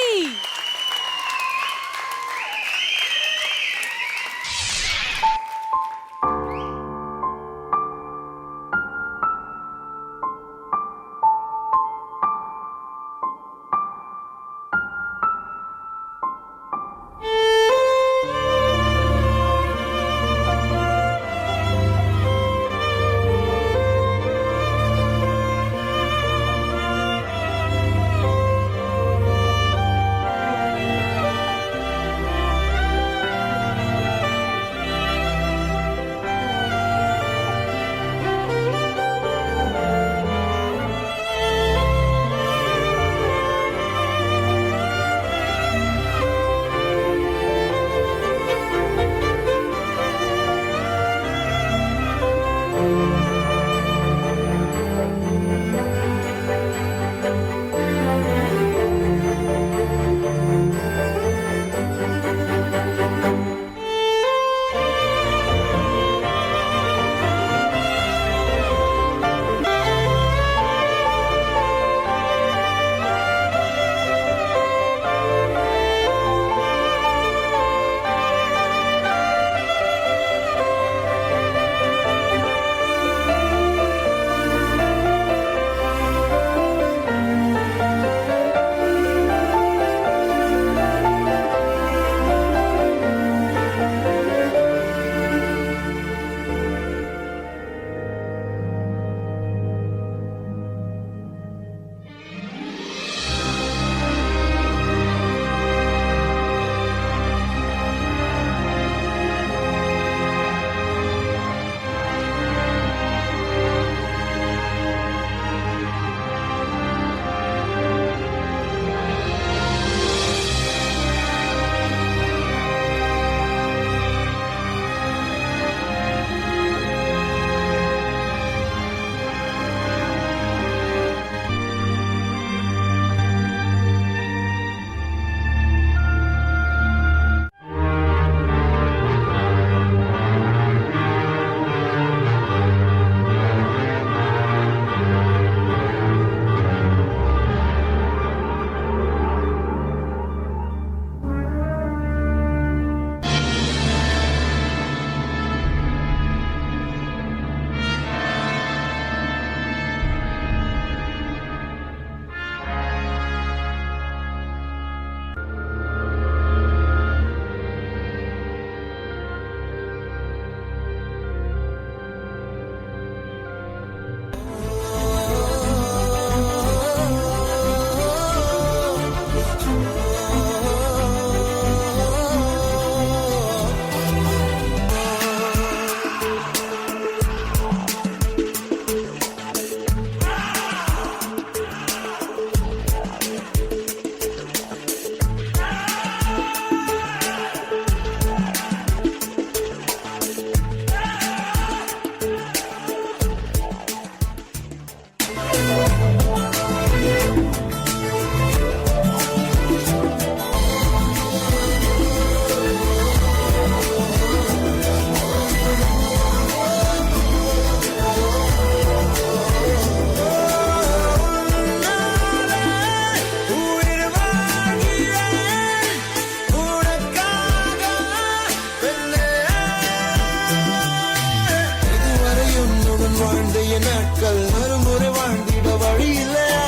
வாழ்ந்த என் நாட்கள் மறுமுறை வாழ்ந்திட வழி இல்லையா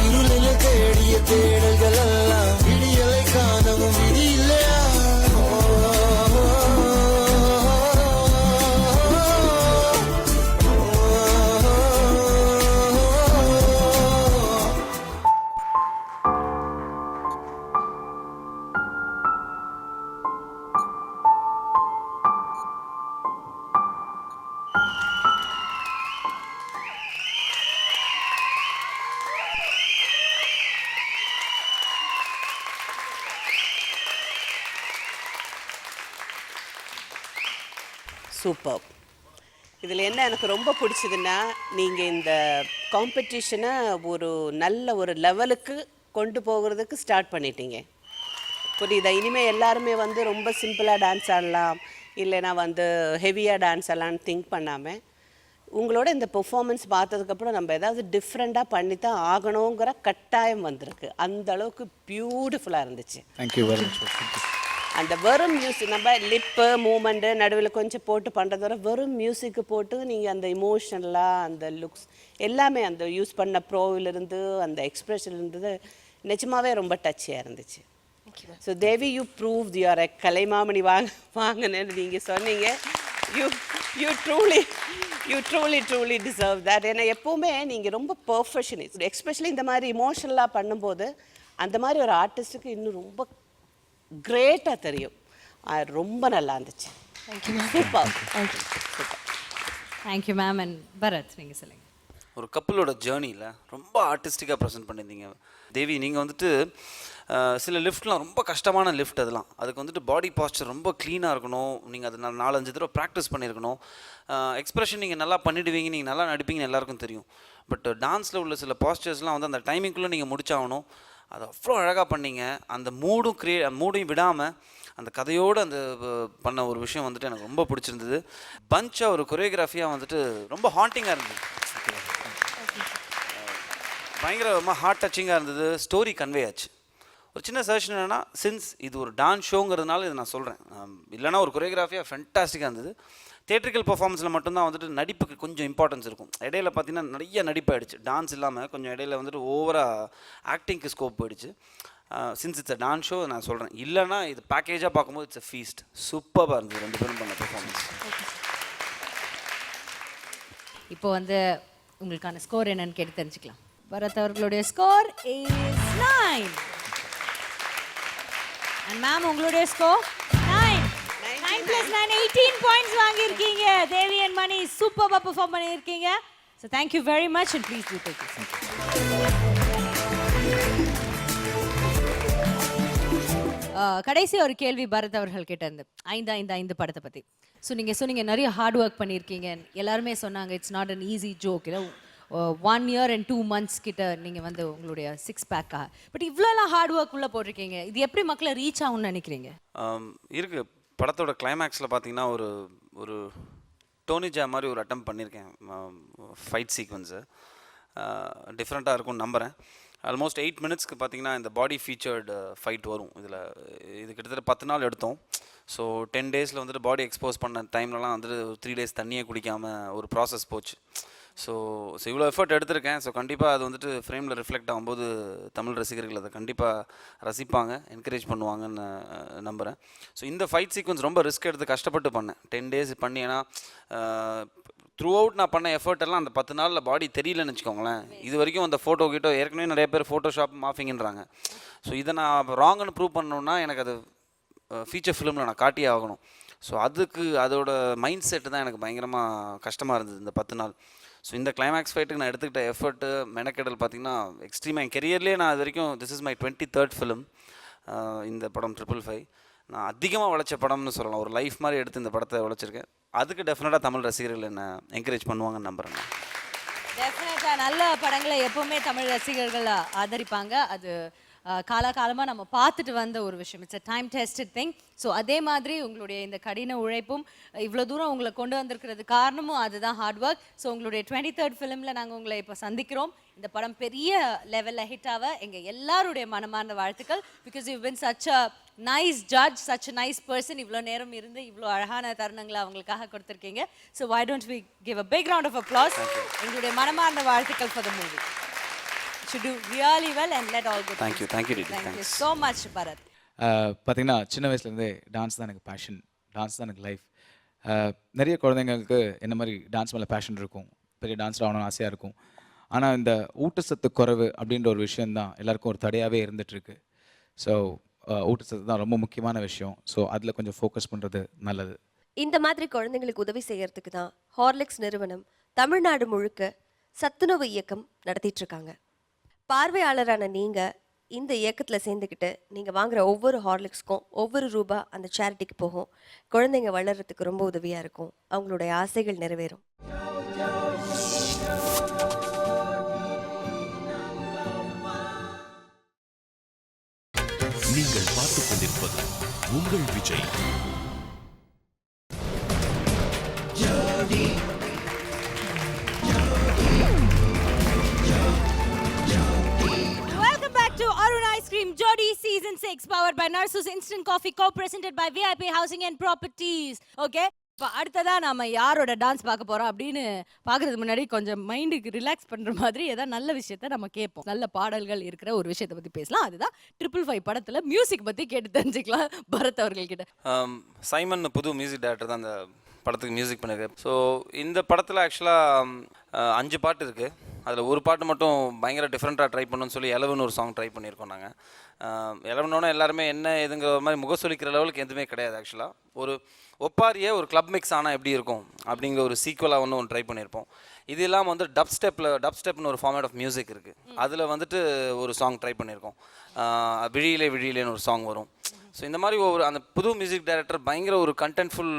இருளில தேடிய தேடல்கள் எல்லாம் விடியலை காணவும் விதி இல்லையா
சூப்பர். இதில் என்ன எனக்கு ரொம்ப பிடிச்சதுன்னா நீங்கள் இந்த காம்படிஷனை ஒரு நல்ல ஒரு லெவலுக்கு கொண்டு போகிறதுக்கு ஸ்டார்ட் பண்ணிட்டீங்க. புரியுதா? இனிமேல் எல்லாருமே வந்து ரொம்ப சிம்பிளாக டான்ஸ் ஆடலாம், இல்லைனா வந்து ஹெவியாக டான்ஸ் ஆடலான்னு திங்க் பண்ணாமல் உங்களோட இந்த பெர்ஃபார்மன்ஸ் பார்த்ததுக்கப்புறம் நம்ம ஏதாவது டிஃப்ரெண்ட்டாக பண்ணி தான் ஆகணுங்கிற கட்டாயம் வந்திருக்கு. அந்த அளவுக்கு பியூட்டிஃபுல்லாக இருந்துச்சு.
Thank you very much.
அந்த வெறும் மியூசிக் நம்ம லிப்பு மூமெண்ட்டு நடுவில் கொஞ்சம் போட்டு பண்ணுறத விட வெறும் மியூசிக்கு போட்டு நீங்கள் அந்த இமோஷனலாக அந்த லுக்ஸ் எல்லாமே அந்த யூஸ் பண்ண ப்ரோவிலிருந்து அந்த எக்ஸ்ப்ரெஷன் இருந்தது நிஜமாவே ரொம்ப டச்சியாக இருந்துச்சு. So Devi, you prove you're Kalaimamani வாங்கினேன்னு நீங்கள் சொன்னீங்க. You truly deserve that. ஏன்னா எப்போவுமே நீங்கள் ரொம்ப பர்ஃபெக்ஷனிஸ்ட், எஸ்பெஷலி இந்த மாதிரி இமோஷனலாக பண்ணும்போது அந்த மாதிரி ஒரு ஆர்டிஸ்ட்டுக்கு இன்னும் ரொம்ப கிரேட்டாக தெரியும். ரொம்ப நல்லா இருந்துச்சு. Super.
Thank you ma'am. And Bharath, நீங்கள் சொல்லுங்கள்.
ஒரு கப்பலோட ஜேர்னியில் ரொம்ப ஆர்டிஸ்டிக்காக ப்ரெசென்ட் பண்ணியிருந்தீங்க தேவி. நீங்கள் வந்துட்டு சில லிஃப்ட்லாம் ரொம்ப கஷ்டமான லிஃப்ட், அதெல்லாம் அதுக்கு வந்துட்டு பாடி பாஸ்டர் ரொம்ப க்ளீனாக இருக்கணும். நீங்கள் அது 4-5 தடவை ப்ராக்டிஸ் பண்ணியிருக்கணும். எக்ஸ்ப்ரெஷன் நீங்கள் நல்லா பண்ணிவிடுவீங்க, நீங்கள் நல்லா நடிப்பீங்கன்னு எல்லாருக்கும் தெரியும். பட் டான்ஸில் உள்ள சில பாஸ்டர்ஸ்லாம் வந்து அந்த டைமிங்குள்ளே நீங்கள் முடிச்சாகணும். அது அவ்வளோ அழகாக பண்ணீங்க. அந்த மூடையும் விடாமல் அந்த கதையோடு அந்த பண்ண ஒரு விஷயம் வந்துட்டு எனக்கு ரொம்ப பிடிச்சிருந்தது. பஞ்சாக ஒரு கொரியோகிராஃபியாக வந்துட்டு ரொம்ப ஹாண்டிங்காக இருந்தது, பயங்கரமாக ஹார்ட் டச்சிங்காக இருந்தது. ஸ்டோரி கன்வே ஆச்சு. ஒரு சின்ன சஜஷன் என்னென்னா, சின்ஸ் இது ஒரு டான்ஸ் ஷோங்கிறதுனால இதை நான் சொல்கிறேன், இல்லைனா ஒரு கொரியோகிராஃபியாக ஃபென்டாஸ்டிக்காக இருந்தது. தியேட்ரிக்கல் பர்ஃபார்மன்ஸில் மட்டும்தான் வந்துட்டு நடிப்புக்கு கொஞ்சம் இம்பார்ட்டன்ஸ் இருக்கும். இடையில பார்த்தீங்கன்னா நிறைய நடிப்பு ஆகிடுச்சு. டான்ஸ் இல்லாமல் கொஞ்சம் இடையில வந்துட்டு ஓவராக ஆக்டிங்க்கு ஸ்கோப் போயிடுச்சு. Since it's a dance show நான் சொல்கிறேன். இல்லைனா இது பேக்கேஜாக பார்க்கும்போது இட்ஸ் அ ஃபீஸ்ட். சூப்பராக இருந்தது 2 பேரும் பண்ண பெர்ஃபார்மன்ஸ்.
இப்போ வந்து உங்களுக்கான ஸ்கோர் என்னன்னு கேட்டு தெரிஞ்சுக்கலாம். பரத் அவர்களுடைய ஸ்கோர் இஸ் 9. அண்ட் மேம், உங்களுடைய ஸ்கோர் 9. 9 + 9 18 பாயிண்ட்ஸ் வாங்கியிருக்கீங்க. தேவி அண்ட் மணி சூப்பராக பெர்ஃபார்ம் பண்ணியிருக்கீங்க. So thank you very much and please do take it. கடைசி ஒரு கேள்வி பரத் அவர்கள் கிட்ட இருந்து 5 படத்தை பற்றி. ஸோ நீங்கள் சொன்னீங்க நிறைய ஹார்ட் ஒர்க் பண்ணியிருக்கீங்க. எல்லாருமே சொன்னாங்க it's not an easy joke. இல்லை 1 year and 2 months கிட்ட நீங்கள் வந்து உங்களுடைய 6 பேக்காக, பட் இவ்வளோலாம் ஹார்ட் ஒர்க் உள்ளே போட்டிருக்கீங்க. இது எப்படி மக்களை ரீச் ஆகும்னு நினைக்கிறீங்க?
இருக்குது. படத்தோட கிளைமேக்ஸில் பார்த்தீங்கன்னா ஒரு டோனி ஜா மாதிரி ஒரு அட்டம் பண்ணியிருக்கேன். ஃபைட் சீக்வன்ஸு டிஃப்ரெண்ட்டாக இருக்கும்னு நம்புகிறேன். ஆல்மோஸ்ட் 8 minutesக்கு பார்த்தீங்கன்னா இந்த பாடி ஃபீச்சர்டு ஃபைட் வரும். இது கிட்டத்தட்ட 10 நாள் எடுத்தோம். ஸோ 10 days வந்துட்டு பாடி எக்ஸ்போஸ் பண்ண டைம்லலாம் வந்துட்டு 3 days தண்ணியே குடிக்காமல் ஒரு ப்ராசஸ் போச்சு. ஸோ இவ்வளோ எஃபர்ட் எடுத்திருக்கேன். ஸோ கண்டிப்பாக அது வந்துட்டு ஃப்ரேமில் ரிஃப்ளெக்ட் ஆகும்போது தமிழ் ரசிகர்கள் அதை கண்டிப்பாக ரசிப்பாங்க, என்கரேஜ் பண்ணுவாங்கன்னு நம்புகிறேன். ஸோ இந்த ஃபைட் சீக்வன்ஸ் ரொம்ப ரிஸ்க் எடுத்து கஷ்டப்பட்டு பண்ணேன். 10 days பண்ணி, ஏன்னா த்ரூ அவுட் நான் பண்ண எஃபர்ட் எல்லாம் அந்த 10 நாளில் பாடி தெரியலன்னு வச்சுக்கோங்களேன். இது வரைக்கும் அந்த ஃபோட்டோ ஏற்கனவே நிறைய பேர் ஃபோட்டோஷாப் மாஃபிங்கன்றாங்க. ஸோ இதை நான் ராங்குன்னு ப்ரூவ் பண்ணணுன்னா எனக்கு அது ஃபீச்சர் ஃபிலிமில் நான் காட்டியே ஆகணும். ஸோ அதோட மைண்ட் செட்டு தான் எனக்கு பயங்கரமாக கஷ்டமாக இருந்தது இந்த 10 நாள். ஸோ இந்த கிளைமேக்ஸ் ஃபைட்டுக்கு நான் எடுத்துக்கிட்ட எஃபர்ட்டு மெனக்கெடல் பார்த்திங்கன்னா எக்ஸ்ட்ரீமாக என் கெரியர்லேயே நான் இது வரைக்கும் this is my 23rd film. இந்த படம் 555 நான் அதிகமாக உழைச்ச படம்னு சொல்லலாம். ஒரு லைஃப் மாதிரி எடுத்து இந்த படத்தை உழைச்சிருக்கேன். அதுக்கு டெஃபினட்டாக தமிழ் ரசிகர்கள் என்ன என்கரேஜ் பண்ணுவாங்கன்னு நம்புகிறேன்.
டெஃபினட்டாக நல்ல படங்களை எப்போவுமே தமிழ் ரசிகர்கள் ஆதரிப்பாங்க. அது காலகாலமாக நம்ம பார்த்துட்டு வந்த ஒரு விஷயம். It's a time tested thing. So அதே மாதிரி உங்களுடைய இந்த கடின உழைப்பும் இவ்வளோ தூரம் உங்களை கொண்டு வந்திருக்கிறது காரணமும் அதுதான் ஹார்ட் ஒர்க். ஸோ உங்களுடைய 23rd ஃபிலிமில் நாங்கள் உங்களை இப்போ சந்திக்கிறோம். இந்த படம் பெரிய லெவலில் ஹிட் ஆக எங்கள் எல்லாருடைய மனமார்ந்த வாழ்த்துக்கள். Because you been such a nice judge, such a nice person. இவ்வளோ நேரம் இருந்து இவ்வளோ அழகான தருணங்களை அவங்களுக்காக கொடுத்துருக்கீங்க. So why don't we give a big round of applause. எங்களுடைய மனமார்ந்த வாழ்த்துக்கள் for the movie. should do really well and let all go.
Thank you Didi.
Thank you so much Bharat.
பார்த்தீங்கன்னா சின்ன வயசுலேருந்தே டான்ஸ் தான் எனக்கு பேஷன், டான்ஸ் தான் எனக்கு லைஃப். நிறைய குழந்தைங்களுக்கு என்ன மாதிரி டான்ஸ் மேலே பேஷன் இருக்கும், பெரிய டான்ஸர் ஆகணும்னு ஆசையாக இருக்கும். ஆனால் இந்த ஊட்டச்சத்து குறைவு அப்படின்ற ஒரு விஷயந்தான் எல்லாருக்கும் ஒரு தடையாகவே இருந்துகிட்ருக்கு. ஸோ ஊட்டச்சத்து தான் ரொம்ப முக்கியமான விஷயம். ஸோ அதில் கொஞ்சம் ஃபோக்கஸ் பண்ணுறது நல்லது.
இந்த மாதிரி குழந்தைங்களுக்கு உதவி செய்யறதுக்கு தான் ஹார்லிக்ஸ் நிறுவனம் தமிழ்நாடு முழுக்க சத்துணவு இயக்கம் நடத்திட்டு இருக்காங்க. பார்வையாளரான நீங்கள் இந்த இயக்கத்தில் சேர்ந்துக்கிட்டு நீங்கள் வாங்குகிற ஒவ்வொரு ஹார்லிக்ஸ்க்கும் ஒவ்வொரு ரூபா அந்த சேரிட்டிக்கு போகும். குழந்தைங்க வளர்கிறதுக்கு ரொம்ப உதவியாக இருக்கும், அவங்களுடைய ஆசைகள் நிறைவேறும்.
நீங்கள் பார்த்துக் கொண்டிருப்பது உங்கள் Vijay.
Arun Ice Cream Jodi Season 6 powered by Narsus Instant Coffee co-presented by VIP Housing and Properties. Okay, இப்போ அடுத்ததா நாம யாரோட டான்ஸ் பார்க்க போறோம் அப்படின்னு பார்க்கறதுக்கு முன்னாடி கொஞ்சம் மைண்டுக்கு ரிலாக்ஸ் பண்ற மாதிரி ஏதாவது நல்ல விஷயத்த நம்ம கேட்போம். நல்ல பாடல்கள் இருக்கிற ஒரு விஷயத்தை பத்தி பேசலாம். அதுதான் 555 படத்துல மியூசிக் பத்தி கேட்டு தெரிஞ்சுக்கலாம் பரத் அவர்கள் கிட்ட.
சைமன் புது மியூசிக் டைரக்டர் தான் அந்த படத்துக்கு மியூசிக் பண்ணியிருக்காரு. ஸோ இந்த படத்தில் ஆக்சுவலாக 5 பாட்டு இருக்குது. அதில் ஒரு பாட்டு மட்டும் பயங்கர டிஃப்ரெண்ட்டாக ட்ரை பண்ணணும்னு சொல்லி 11 ஒரு சாங் ட்ரை பண்ணியிருக்கோம் நாங்கள். 11 எல்லாருமே என்ன எதுங்கிற மாதிரி முகசொலிக்கிற லெவலுக்கு எதுவுமே கிடையாது. ஆக்சுவலாக ஒரு ஒப்பாரியே ஒரு கிளப் மிக்ஸ் ஆனால் எப்படி இருக்கும் அப்படிங்கிற ஒரு சீக்குவலாக ஒன்று ட்ரை பண்ணியிருப்போம். இது இல்லாமல் வந்து டப் ஸ்டெப்னு ஒரு ஃபார்மேட் ஆஃப் மியூசிக் இருக்குது. அதில் வந்துட்டு ஒரு சாங் ட்ரை பண்ணியிருக்கோம். விழியிலேன்னு ஒரு சாங் வரும். ஸோ இந்த மாதிரி அந்த புது மியூசிக் டைரக்டர் பயங்கர ஒரு கண்டென்ட்ஃபுல்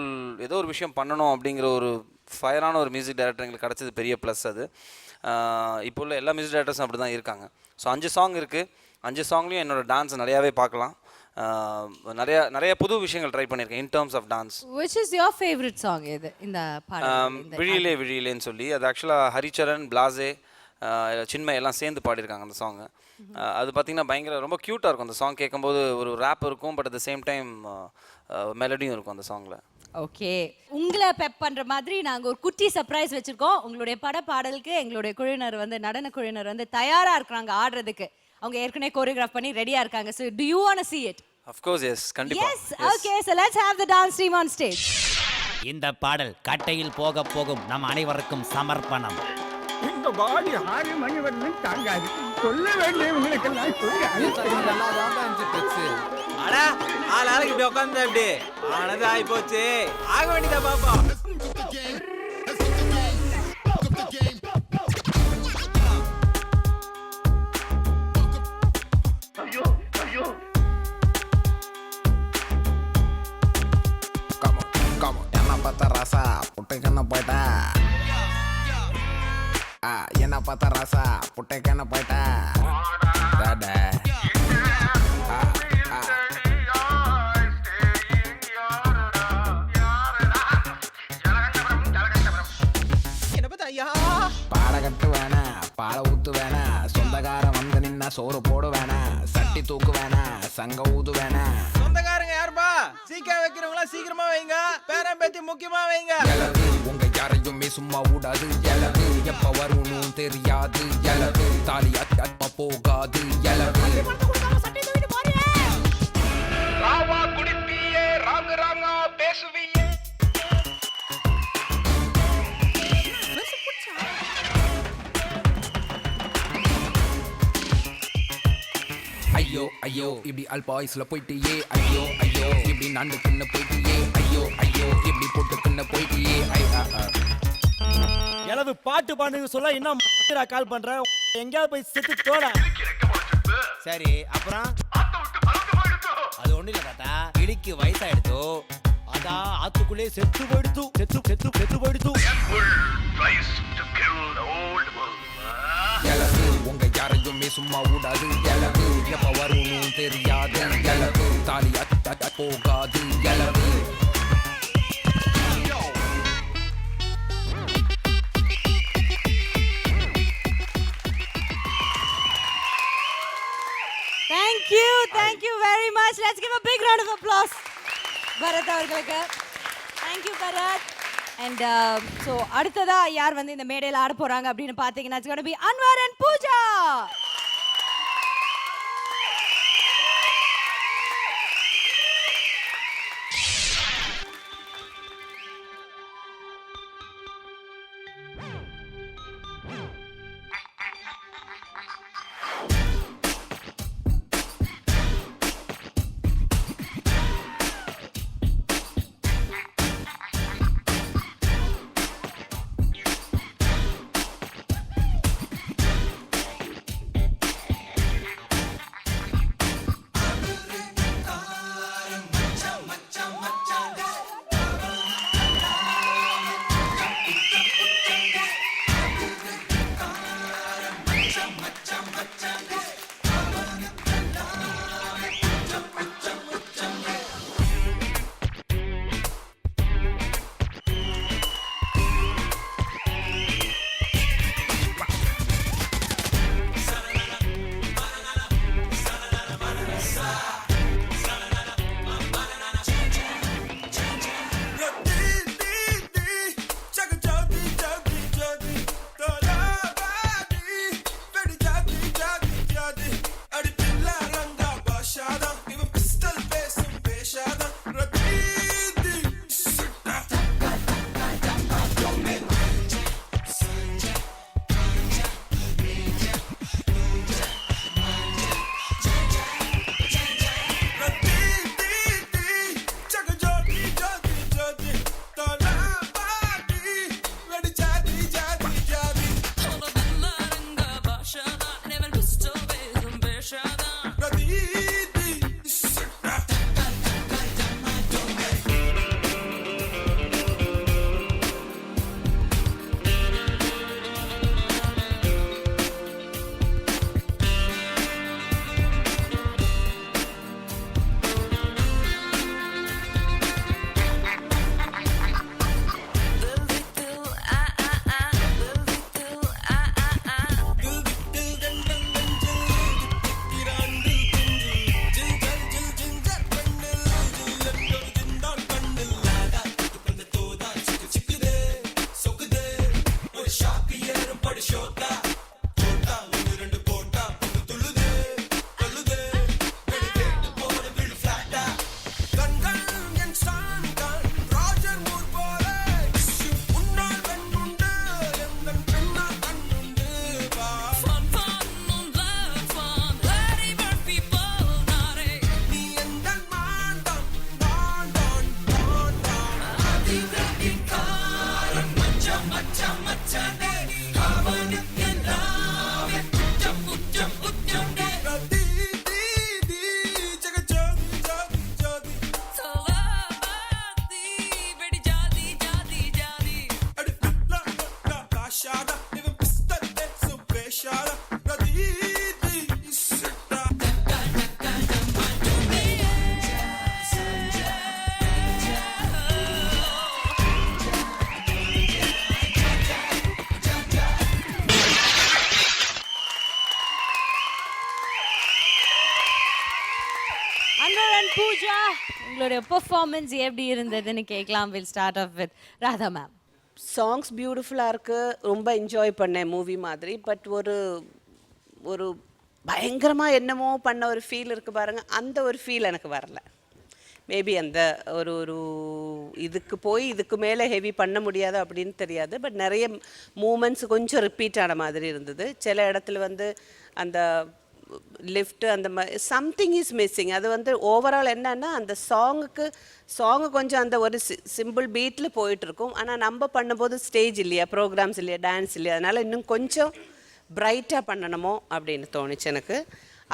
ஏதோ ஒரு விஷயம் பண்ணணும் அப்படிங்கிற ஒரு ஃபயரான ஒரு மியூசிக் டைரக்டர் எங்களுக்கு கிடச்சது பெரிய ப்ளஸ். அது இப்போ உள்ள எல்லா மியூசிக் டைரக்டர்ஸும் அப்படி தான் இருக்காங்க. ஸோ 5 சாங் இருக்குது. 5 சாங்லேயும் என்னோடய டான்ஸ் நிறையாவே பார்க்கலாம். நிறைய புது விஷயங்கள் ட்ரை பண்ணியிருக்கேன் in terms of dance.
Which is your favorite song இது இந்த பாடல்?
விழியிலேன்னு சொல்லி அது ஆக்சுவலாக ஹரிச்சரன், பிளாசே, சின்மை எல்லாம் சேர்ந்து பாடியிருக்காங்க அந்த சாங்கு. அது பார்த்திங்கன்னா பயங்கர ரொம்ப க்யூட்டாக இருக்கும். அந்த சாங் கேட்கும்போது ஒரு ரேப் இருக்கும், but at the same time மெலடியும் இருக்கும் அந்த சாங்கில்.
ஓகே, உங்களை பெப் பண்ணுற மாதிரி நாங்கள் ஒரு குட்டி சர்ப்ரைஸ் வச்சுருக்கோம். உங்களுடைய பாடலுக்கு எங்களுடைய குழுவினர் வந்து நடன குழுவினர் வந்து தயாராக இருக்கிறாங்க ஆடுறதுக்கு. அவங்க ஏற்கனவே கோரியோகிராஃப் பண்ணி ரெடியாக இருக்காங்க. So do you want to see it?
Of course, yes. கண்டிப்பா.
Yes. Okay, so let's have the dance team on stage.
இந்த பாடல் கட்டையில் போக போகும் நம் அனைவருக்கும் சமர்ப்பணம்.
இந்த பாடி 6 மணி வரைக்கும் தாங்காது. சொல்ல வேண்டியவங்களுக்கெல்லாம்
அடா ஆளாளுக்கு இப்படி உட்காந்து அப்படி ஆனது ஆகி போச்சு. ஆக வேண்டியதா பாப்பா.
என்ன பார்த்தா ராசா புட்டைக்கண்ண போயிட்டா, என்ன பார்த்தா ராசா புட்டைக்கண்ண போயிட்டா.
என்ன பார்த்தா ஐயா
பாட கட்டு வேணா, பாட ஊத்து வேணா, சொந்தக்காரன் வந்து நின்னா சோறு போடு வேணா, சட்டி தூக்கு வேணா, சங்க ஊது வேணா.
சொந்தக்காரங்க யாருப்பா? சீக்கிரம் வைக்கிறவங்களா சீக்கிரமா வைங்க, பேரம் பேத்தி முக்கியமா வைங்க.
உங்க யாரையுமே சும்மா விடாது, எலவு எப்ப வரும்னு தெரியாது, எலவு தாலி அத்தப்ப போகாது, எலவு ராவா குடிப்பியே ராங்க ராங்க பேசுவியே. ஐயோ ஐயோ இப்படி அல்பாயுஸ்ல போயிட்டியே, ஐயோ ஐயோ இப்படி நாண்டு தின்ன போயிட்டியே, ஐயோ ஐயோ இப்படி போட்டு தின்ன போயிட்டியே.
எனது பாட்டு பாடுங்க சொல்ல என்ன கால் பண்ற, எங்கேயாவது போய் செத்து தோட.
சரி அப்புறம் அது ஒண்ணு இல்ல தாத்தா, இடிக்கு வயசாயிடுதோ
அதான் ஆத்துக்குள்ளே செத்து போயிடுத்து, செத்து செத்து செத்து போயிடுத்து.
எலவு உங்க யாரையுமே சும்மா விடாது, எலவு எப்ப வரும்னு தெரியாது எலவு தாலி போகாது எலவு
Thank you very much. Let's give a big round of applause. Bharat அவர்களுக்கு. Thank you Bharat. And so அடுத்ததா யார் வந்து இந்த மேடையில் ஆட போறாங்க அப்படின்னு பார்த்தீங்கன்னா it's going to be Anwar and Pooja. Anwar and Pooja, உங்களுடைய பெர்ஃபார்மன்ஸ் எப்படி இருந்ததுன்னு கேட்கலாம். Will start off with Radha ma'am.
Songs பியூட்டிஃபுல்லாக இருக்குது, ரொம்ப என்ஜாய் பண்ணேன் மூவி மாதிரி. பட் ஒரு பயங்கரமாக என்னமோ பண்ண ஒரு ஃபீல் இருக்குது பாருங்கள், அந்த ஒரு ஃபீல் எனக்கு வரல. மேபி அந்த ஒரு இதுக்கு போய் இதுக்கு மேலே ஹெவி பண்ண முடியாது அப்படின்னு தெரியாது. பட் நிறைய மூமெண்ட்ஸ் கொஞ்சம் ரிப்பீட் ஆன மாதிரி இருந்தது. சில இடத்துல வந்து அந்த லிஃப்ட்டு அந்த மாதிரி சம்திங் இஸ் மிஸ்ஸிங். அது வந்து ஓவரால் என்னன்னா அந்த சாங்கு கொஞ்சம் அந்த ஒரு சிம்பிள் பீட்டில் போயிட்டுருக்கும். ஆனால் நம்ம பண்ணும்போது ஸ்டேஜ் இல்லையா, ப்ரோக்ராம்ஸ் இல்லையா, டான்ஸ் இல்லையா, அதனால் இன்னும் கொஞ்சம் பிரைட்டாக பண்ணணுமோ அப்படின்னு தோணுச்சு எனக்கு.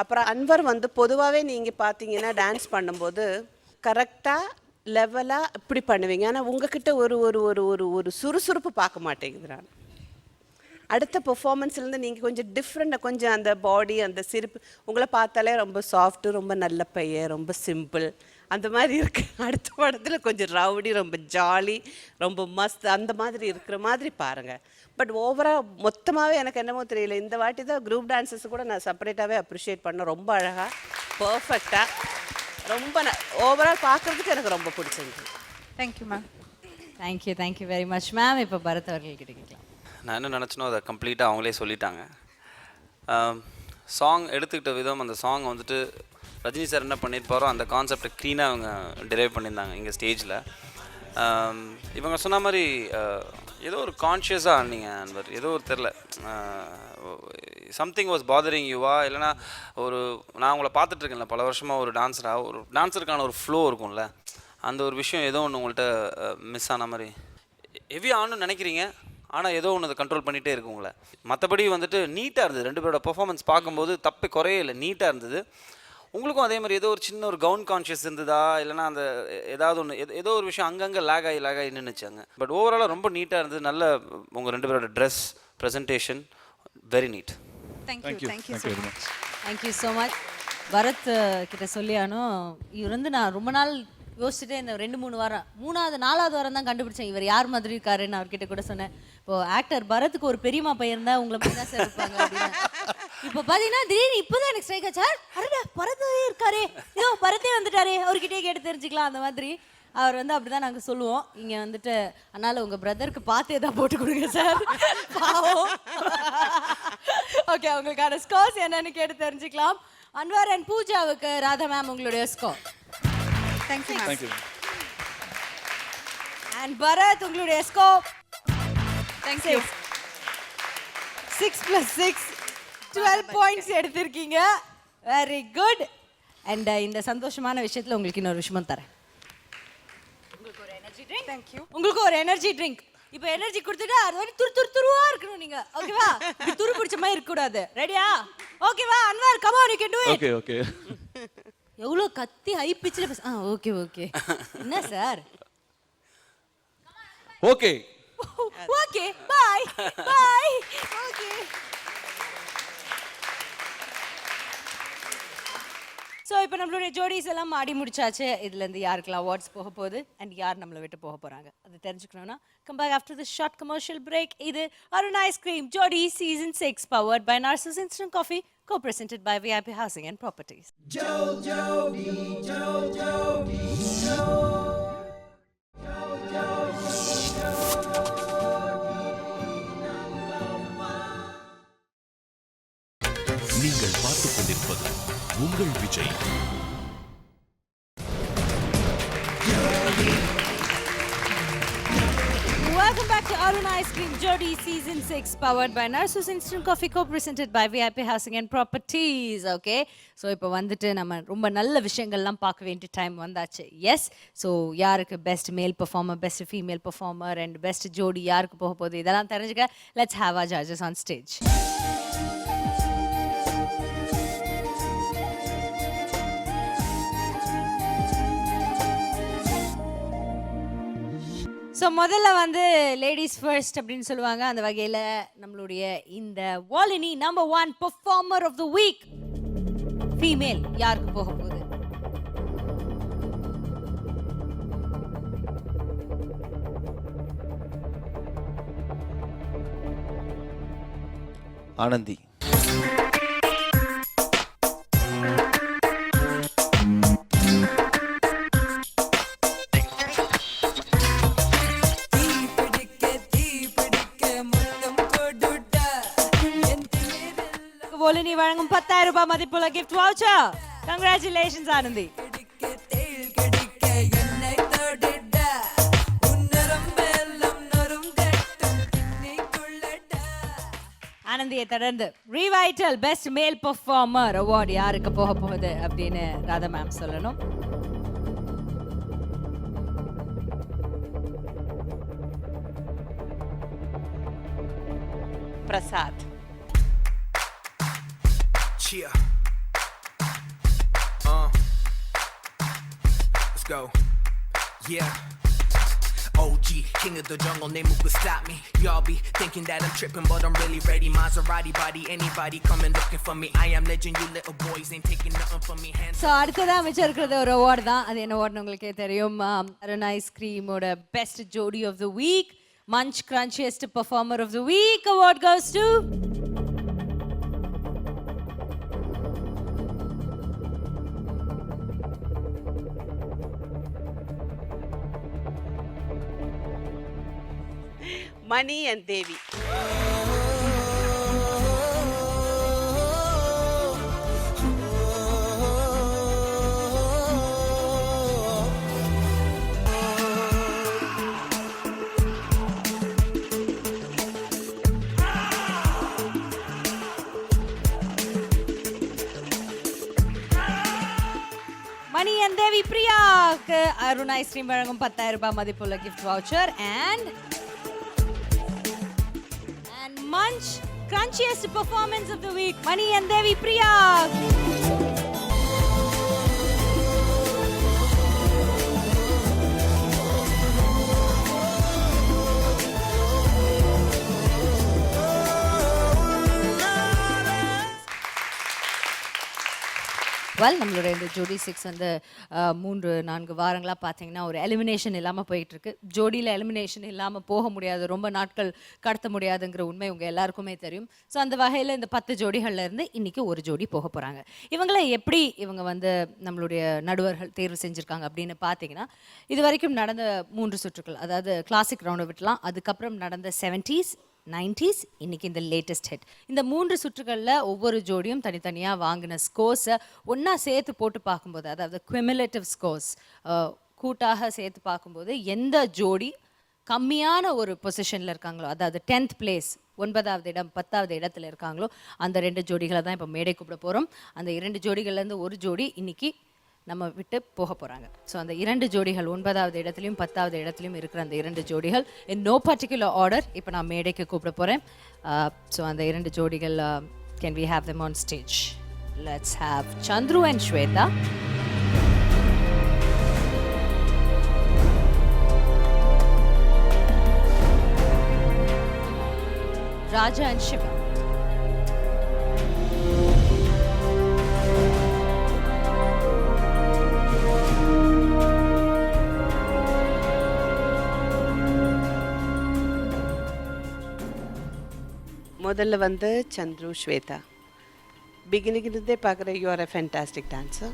அப்புறம் அன்வர் வந்து பொதுவாகவே நீங்கள் பார்த்தீங்கன்னா டான்ஸ் பண்ணும்போது கரெக்டாக லெவலாக இப்படி பண்ணுவீங்க. ஆனால் உங்ககிட்ட ஒரு ஒரு ஒரு ஒரு ஒரு சுறுசுறுப்பு பார்க்க மாட்டேங்குது. நான் அடுத்த பெர்ஃபார்மன்ஸ்லேருந்து நீங்கள் கொஞ்சம் டிஃப்ரெண்ட்டாக கொஞ்சம் அந்த பாடி அந்த சிரிப்பு உங்களை பார்த்தாலே ரொம்ப சாஃப்ட்டு, ரொம்ப நல்ல பையன், ரொம்ப சிம்பிள் அந்த மாதிரி இருக்கு. அடுத்த படத்தில் கொஞ்சம் ரவுடி, ரொம்ப ஜாலி, ரொம்ப மஸ்த் அந்த மாதிரி இருக்கிற மாதிரி பாருங்கள். பட் ஓவராக மொத்தமாகவே எனக்கு என்னமோ தெரியல, இந்த வாட்டி தான் குரூப் டான்ஸஸ் கூட நான் செப்பரேட்டாகவே அப்ரிஷியேட் பண்ணேன். ரொம்ப அழகாக பர்ஃபெக்டாக ரொம்ப ஓவரால் பார்க்குறதுக்கு எனக்கு ரொம்ப பிடிச்சிருந்துச்சு.
Thank you ma'am. Thank you very much ma'am. இப்போ பரத் அவர்கள்கிட்ட கேட்கலாம்.
நான் என்ன நினச்சனோ அதை கம்ப்ளீட்டாக அவங்களே சொல்லிட்டாங்க. சாங் எடுத்துக்கிட்ட விதம், அந்த சாங் வந்துட்டு ரஜினி சார் என்ன பண்ணியிருப்பாரோ அந்த கான்செப்டை க்ளீனாக அவங்க டிரைவ் பண்ணியிருந்தாங்க இங்கே ஸ்டேஜில். இவங்க சொன்ன மாதிரி ஏதோ ஒரு கான்ஷியஸாக ஆனீங்க அன்பர், ஏதோ ஒரு தெரில, சம்திங் வாஸ் பாதரிங் யூவா, இல்லைனா ஒரு நான் உங்களை பார்த்துட்ருக்கேன்ல பல வருஷமாக ஒரு டான்ஸராக, ஒரு டான்ஸருக்கான ஒரு ஃப்ளோ இருக்கும்ல, அந்த ஒரு விஷயம் ஏதோ ஒன்று உங்கள்கிட்ட மிஸ் ஆன மாதிரி ஹெவி ஆனுன்னு நினைக்கிறீங்க, ஆனால் ஏதோ ஒன்று அதை கண்ட்ரோல் பண்ணிகிட்டே இருக்கு உங்களை. மற்றபடி வந்துட்டு நீட்டாக இருந்தது, ரெண்டு பேரோட பெர்ஃபார்மன்ஸ் பார்க்கும்போது தப்பே குறையே இல்லை, நீட்டாக இருந்தது. உங்களுக்கும் அதே மாதிரி ஏதோ ஒரு சின்ன ஒரு கவுன் கான்ஷியஸ் இருந்ததா, இல்லைனா அந்த ஏதாவது ஒன்று ஏதோ ஒரு விஷயம் அங்கங்கே லேக் ஆகி நின்றுச்சாங்க. பட் ஓவராலாக ரொம்ப நீட்டாக இருந்தது. நல்ல உங்கள் ரெண்டு பேரோட dress, presentation very neat.
Thank you so much. Bharath கிட்ட சொல்லியானோ, இவர் வந்து நான் ரொம்ப நாள் யோசிச்சுட்டே இந்த 2-3 வாரம், 4வது வாரம் தான் கண்டுபிடிச்சேன் இவர் யார் மாதிரி இருக்காருன்னு. அவர்கிட்ட கூட சொன்னேன், இப்போ ஆக்டர் பரத்துக்கு ஒரு பெரியம்மா பையன் இருந்தா உங்களை மாதிரி தான் சார் இருப்பாங்க அப்படின்னு. இப்போ பார்த்தீங்கன்னா திடீர்னு இப்போதான் எனக்கு ஸ்ட்ரைக் ஆச்சு, அடடா பரத்தே இருக்காரே, இதோ பரத்தே வந்துட்டாரே, அவர்கிட்டே கேட்டு தெரிஞ்சுக்கலாம் அந்த மாதிரி. அவர் வந்து அப்படிதான் நாங்கள் சொல்லுவோம் இங்கே வந்துட்டு. அதனால உங்கள் பிரதருக்கு பார்த்தே தான் போட்டு கொடுங்க சார், பாவம். ஓகே, உங்களுக்கான ஸ்கோர்ஸ் என்னன்னு கேட்டு தெரிஞ்சுக்கலாம். அன்வர் அண்ட் பூஜாவுக்கு ராதா மேம் உங்களுடைய ஸ்கோர். தேங்க்யூ. அண்ட் பரத் உங்களுடைய ஸ்கோர். தேங்க்யூ. 6 + 6 12 பாயிண்ட்ஸ் எடுத்திருக்கீங்க. Very good. அண்ட் இந்த சந்தோஷமான விஷயத்தில் உங்களுக்கு இன்னொரு விஷயம் தரேன். உங்களுக்கு ஒரு எனர்ஜி ட்ரிங்க். தேங்க்யூ. உங்களுக்கு ஒரு எனர்ஜி ட்ரிங்க். இப்போ எனர்ஜி கொடுத்துட்டு அது வந்து துருவா இருக்கணும் நீங்க, ஓகேவா? இப்படி துரு பிடிச்ச மாதிரி இருக்க கூடாது. ரெடியா? ஓகேவா? Anwar come on, you can to it.
Okay.
எவ்வளோ கத்தி ஹை பிச்சில் பேச. ஓகே. என்ன sir?
Okay
bye. Okay. So இப்போ நம்மளுடைய ஜோடிஸ் எல்லாம் ஆடி முடிச்சாச்சு. இதுலேருந்து யாருக்கெல்லாம் அவார்ட்ஸ் போக போகுது அண்ட் யார் நம்மளை விட்டு போக போகிறாங்க அது தெரிஞ்சுக்கணும்னா come back after this short commercial break. இது Arun ice cream Jodi season 6 powered by Narcissus Instant Coffee, co-presented by VIP Housing and Properties.
நீங்கள் பார்த்துக் கொண்டிருப்பது உங்கள் Vijay.
Welcome back to Arun Ice Cream Jodi Season 6 powered by Narcissus Instant Coffee, co-presented by VIP Housing and Properties. Okay, so இப்போ வந்துட்டு நம்ம ரொம்ப நல்ல விஷயங்கள்லாம் பார்க்க வேண்டிய டைம் வந்தாச்சு. எஸ், ஸோ யாருக்கு பெஸ்ட் மேல் performer, best female performer and best ஜோடி யாருக்கு போக போகுது இதெல்லாம் தெரிஞ்சுக்க let's have our judges on stage. So முதல்ல வந்து லேடிஸ் ஃபர்ஸ்ட் அப்படின்னு சொல்லுவாங்க. அந்த வகையில் நம்மளுடைய இந்த வாலினி number 1 performer of the week female யாருக்கு போக போகுது?
ஆனந்தி.
வாலினி வழங்கும் 10,000 ரூபாய் மதிப்புள்ள gift voucher. Congratulations ஆனந்தி. ஆனந்தியை தொடர்ந்து ரீவைட்டல் பெஸ்ட் மேல் பெர்ஃபார்மர் அவார்டு யாருக்கு போக போகுது அப்படின்னு ராதா மேம் சொல்லணும்.
Prasad.
Yeah. Let's go. Yeah. OG, king of the jungle, name who could stop me. Y'all be thinking that I'm tripping, but I'm really ready. Maserati body, anybody coming looking for me. I am legend, you little boys ain't taking nothing from me. Hands
so அடுத்ததாக அமைச்சிருக்கிறது ஒரு award தான். அது என்ன அவார்டுன்னு உங்களுக்கே தெரியும். அருண் ஐஸ்கிரீமோட best jodi of the week, munch crunchiest performer of the week award goes to
Mani and Devi.
Mani and Devi பிரியாக்கு அருண் ஐஸ்கிரீம் வழங்கும் 10,000 ரூபாய் மதிப்புள்ள gift voucher and Munch crunchiest performance of the week, Mani and Devi Priya. Well, நம்மளோட இந்த ஜோடி 6 வந்து 3-4 வாரங்களாக பார்த்தீங்கன்னா ஒரு எலிமினேஷன் இல்லாமல் போயிட்டுருக்கு. ஜோடியில் எலிமினேஷன் இல்லாமல் போக முடியாது, ரொம்ப நாட்கள் கடத்த முடியாதுங்கிற உண்மை உங்கள் எல்லாருக்குமே தெரியும். ஸோ அந்த வகையில் இந்த 10 ஜோடிகளில் இருந்து இன்றைக்கி ஒரு ஜோடி போக போகிறாங்க. இவங்களை எப்படி இவங்க வந்து நம்மளுடைய நடுவர்கள் தேர்வு செஞ்சுருக்காங்க அப்படின்னு பார்த்தீங்கன்னா, இது வரைக்கும் நடந்த 3 சுற்றுக்கள், அதாவது கிளாசிக் ரவுண்டை விட்டலாம், அதுக்கப்புறம் நடந்த 70s 90s, இன்னைக்கு இந்த லேட்டஸ்ட் ஹிட், இந்த 3 சுற்றுகளில் ஒவ்வொரு ஜோடியும் தனித்தனியாக வாங்கின ஸ்கோர்ஸை ஒன்றா சேர்த்து போட்டு பார்க்கும்போது, அதாவது குவிமுலேட்டிவ் ஸ்கோர்ஸ் கூட்டாக சேர்த்து பார்க்கும்போது எந்த ஜோடி கம்மியான ஒரு பொசிஷனில் இருக்காங்களோ, அதாவது 10th பிளேஸ் 9வது இடம் 10வது இடத்துல இருக்காங்களோ, அந்த 2 ஜோடிகளை தான் இப்போ மேடை கூப்பிட போகிறோம். அந்த 2 ஜோடிகள்லேருந்து ஒரு ஜோடி இன்னைக்கு நம்ம விட்டு போக போகிறாங்க. ஸோ அந்த 2 ஜோடிகள் 9வது இடத்துலையும் 10வது இடத்துலையும் இருக்கிற அந்த 2 ஜோடிகள் இன் நோ பர்டிகுலர் ஆர்டர் இப்போ நான் மேடைக்கு கூப்பிட போகிறேன். ஸோ அந்த 2 ஜோடிகள் can we have them on stage. Let's have Chandru and Swetha. Raja and Siva.
முதல்ல வந்து சந்துரு, ஸ்வேதா. பிகினிங்கிலிருந்தே பார்க்குற you are a fantastic dancer.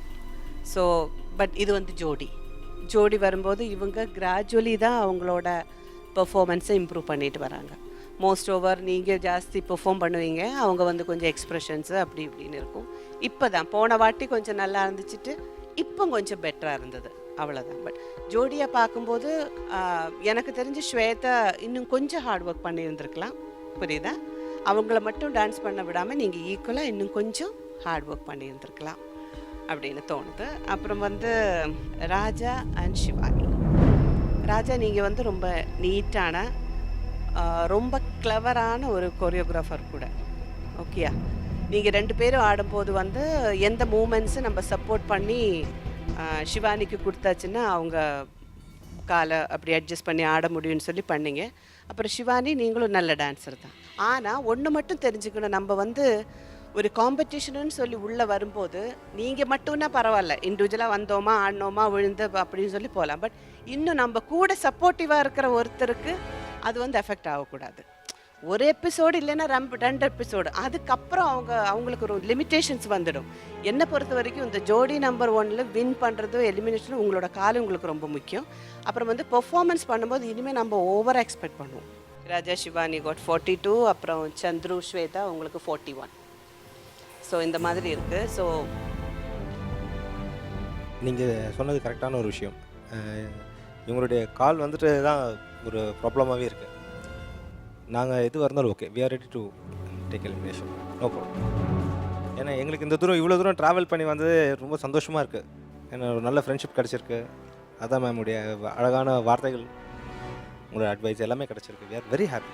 So but இது வந்து ஜோடி வரும்போது இவங்க கிராஜுவலி தான் அவங்களோட பெர்ஃபார்மன்ஸை இம்ப்ரூவ் பண்ணிட்டு வராங்க. மோஸ்ட் ஓவர் நீங்கள் ஜாஸ்தி பெர்ஃபார்ம் பண்ணுவீங்க, அவங்க வந்து கொஞ்சம் எக்ஸ்ப்ரெஷன்ஸு அப்படி இப்படின்னு இருக்கும். இப்போ தான் போன வாட்டி கொஞ்சம் நல்லா இருந்துச்சுட்டு இப்போ கொஞ்சம் பெட்டராக இருந்தது, அவ்வளோதான். பட் ஜோடியை பார்க்கும்போது எனக்கு தெரிஞ்சு ஸ்வேதா இன்னும் கொஞ்சம் ஹார்ட் ஒர்க் பண்ணியிருந்துருக்கலாம், புரியுதா? அவங்கள மட்டும் டான்ஸ் பண்ண விடாமல் நீங்கள் ஈக்குவலாக இன்னும் கொஞ்சம் ஹார்ட் ஒர்க் பண்ணியிருந்துருக்கலாம் அப்படின்னு தோணுது. அப்புறம் வந்து ராஜா அண்ட் சிவானி. ராஜா, நீங்கள் வந்து ரொம்ப நீட்டான ரொம்ப கிளவரான ஒரு கொரியோகிராஃபர் கூட, ஓகேயா? நீங்கள் 2 பேரும் ஆடும்போது வந்து எந்த மூமெண்ட்ஸும் நம்ம சப்போர்ட் பண்ணி சிவானிக்கு கொடுத்தாச்சுன்னா அவங்க காலை அப்படி அட்ஜஸ்ட் பண்ணி ஆட முடியும்னு சொல்லி பண்ணிங்க. அப்புறம் சிவானி, நீங்களும் நல்ல டான்ஸர் தான். ஆனால் ஒன்று மட்டும் தெரிஞ்சுக்கணும், நம்ம வந்து ஒரு காம்படிஷன்னு சொல்லி உள்ளே வரும்போது நீங்கள் மட்டும்னா பரவாயில்ல, இண்டிவிஜுவலாக வந்தோமா ஆடினோமா விழுந்து அப்படின்னு சொல்லி போகலாம். பட் இன்னும் நம்ம கூட சப்போர்ட்டிவாக இருக்கிற ஒருத்தருக்கு அது வந்து எஃபெக்ட் ஆகக்கூடாது. ஒரு எபிசோடு இல்லைன்னா 2 எபிசோடு, அதுக்கப்புறம் அவங்களுக்கு ஒரு லிமிட்டேஷன்ஸ் வந்துடும். என்னை பொறுத்த வரைக்கும் இந்த ஜோடி நம்பர் 1ல் வின் பண்ணுறது எலிமினேஷன் உங்களோட காலம் உங்களுக்கு ரொம்ப முக்கியம். அப்புறம் வந்து பெர்ஃபார்மன்ஸ் பண்ணும்போது இனிமேல் நம்ம ஓவர் எக்ஸ்பெக்ட் பண்ணுவோம். ராஜா சிவானி காட் 42, அப்புறம் சந்துரு ஸ்வேதா உங்களுக்கு 41. ஸோ இந்த மாதிரி இருக்குது. ஸோ
நீங்கள் சொன்னது கரெக்டான ஒரு விஷயம். இவங்களுடைய கால் வந்துட்டு தான் ஒரு ப்ராப்ளமாகவே இருக்குது. நாங்கள் எது இருந்தாலும் okay, we are ready to take elimination, no problem. ஏன்னா எங்களுக்கு இந்த தூரம் இவ்வளோ தூரம் ட்ராவல் பண்ணி வந்தது ரொம்ப சந்தோஷமாக இருக்குது. ஏன்னா ஒரு நல்ல ஃப்ரெண்ட்ஷிப் கிடச்சிருக்கு. அதான் மேமுடைய அழகான வார்த்தைகள், உங்களோட அட்வைஸ் எல்லாமே கிடச்சிருக்கு. We are very happy.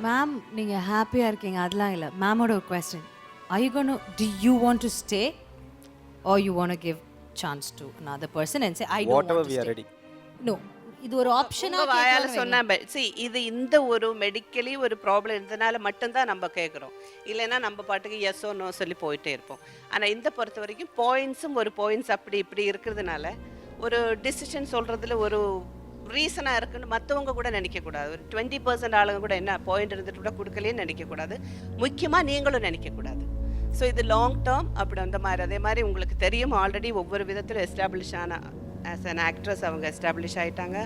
Ma'am, நீங்கள் ஹாப்பியாக இருக்கீங்க, அதெல்லாம் இல்லை. மேமோட ஒரு question, do you want to stay or you want to give chance to another person and say I don't
whatever
want to
we
stay?
are ready.
No, இது ஒரு ஆப்ஷனா
உங்க வாயால சொன்னா see இது இந்த ஒரு மெடிக்கலி ஒரு ப்ராப்ளம் இருந்தனால மட்டும்தான் நம்ம கேட்குறோம். இல்லைன்னா நம்ம பாட்டுக்கு எஸ் ஓ நோ சொல்லி போயிட்டே இருப்போம். ஆனால் இந்த பொறுத்த வரைக்கும் பாயிண்ட்ஸும் ஒரு பாயிண்ட்ஸ் அப்படி இப்படி இருக்கிறதுனால ஒரு டிசிஷன் சொல்கிறதுல ஒரு ரீசனாக இருக்குன்னு மற்றவங்க கூட நினைக்கக்கூடாது. ஒரு 20% ஆளுங்க கூட என்ன பாயிண்ட் இருந்துட்டு கூட கொடுக்கலேன்னு நினைக்கக்கூடாது. முக்கியமாக நீங்களும் நினைக்கக்கூடாது. ஸோ இது லாங் டேர்ம் அப்படி அந்த மாதிரி. அதே மாதிரி உங்களுக்கு தெரியும் ஆல்ரெடி ஒவ்வொரு விதத்தில் எஸ்டாப்ளிஷ் ஆன ஆஸ் அன் ஆக்ட்ரஸ் அவங்க எஸ்டாப்ளிஷ் ஆகிட்டாங்க.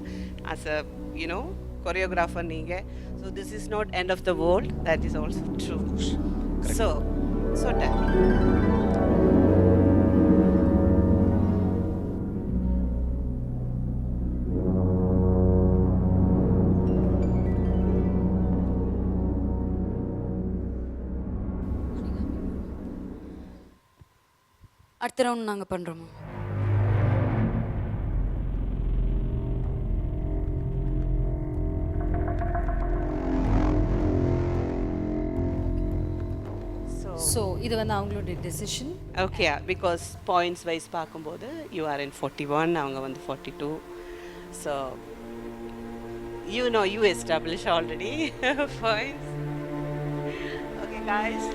ஆஸ் அ யூனோ கொரியோகிராஃபர் நீங்கள். So this is not end of the world, that is also true. So tell
அடுத்த ரவுண்ட் நாங்கள் பண்ணுறோமா?
ஸோ இது வந்து அவங்களுடைய decision.
Okay, because points wise பார்க்கும்போது யூ ஆர் இன் 41, அவங்க வந்து 42. So you know you establish already points. Okay guys,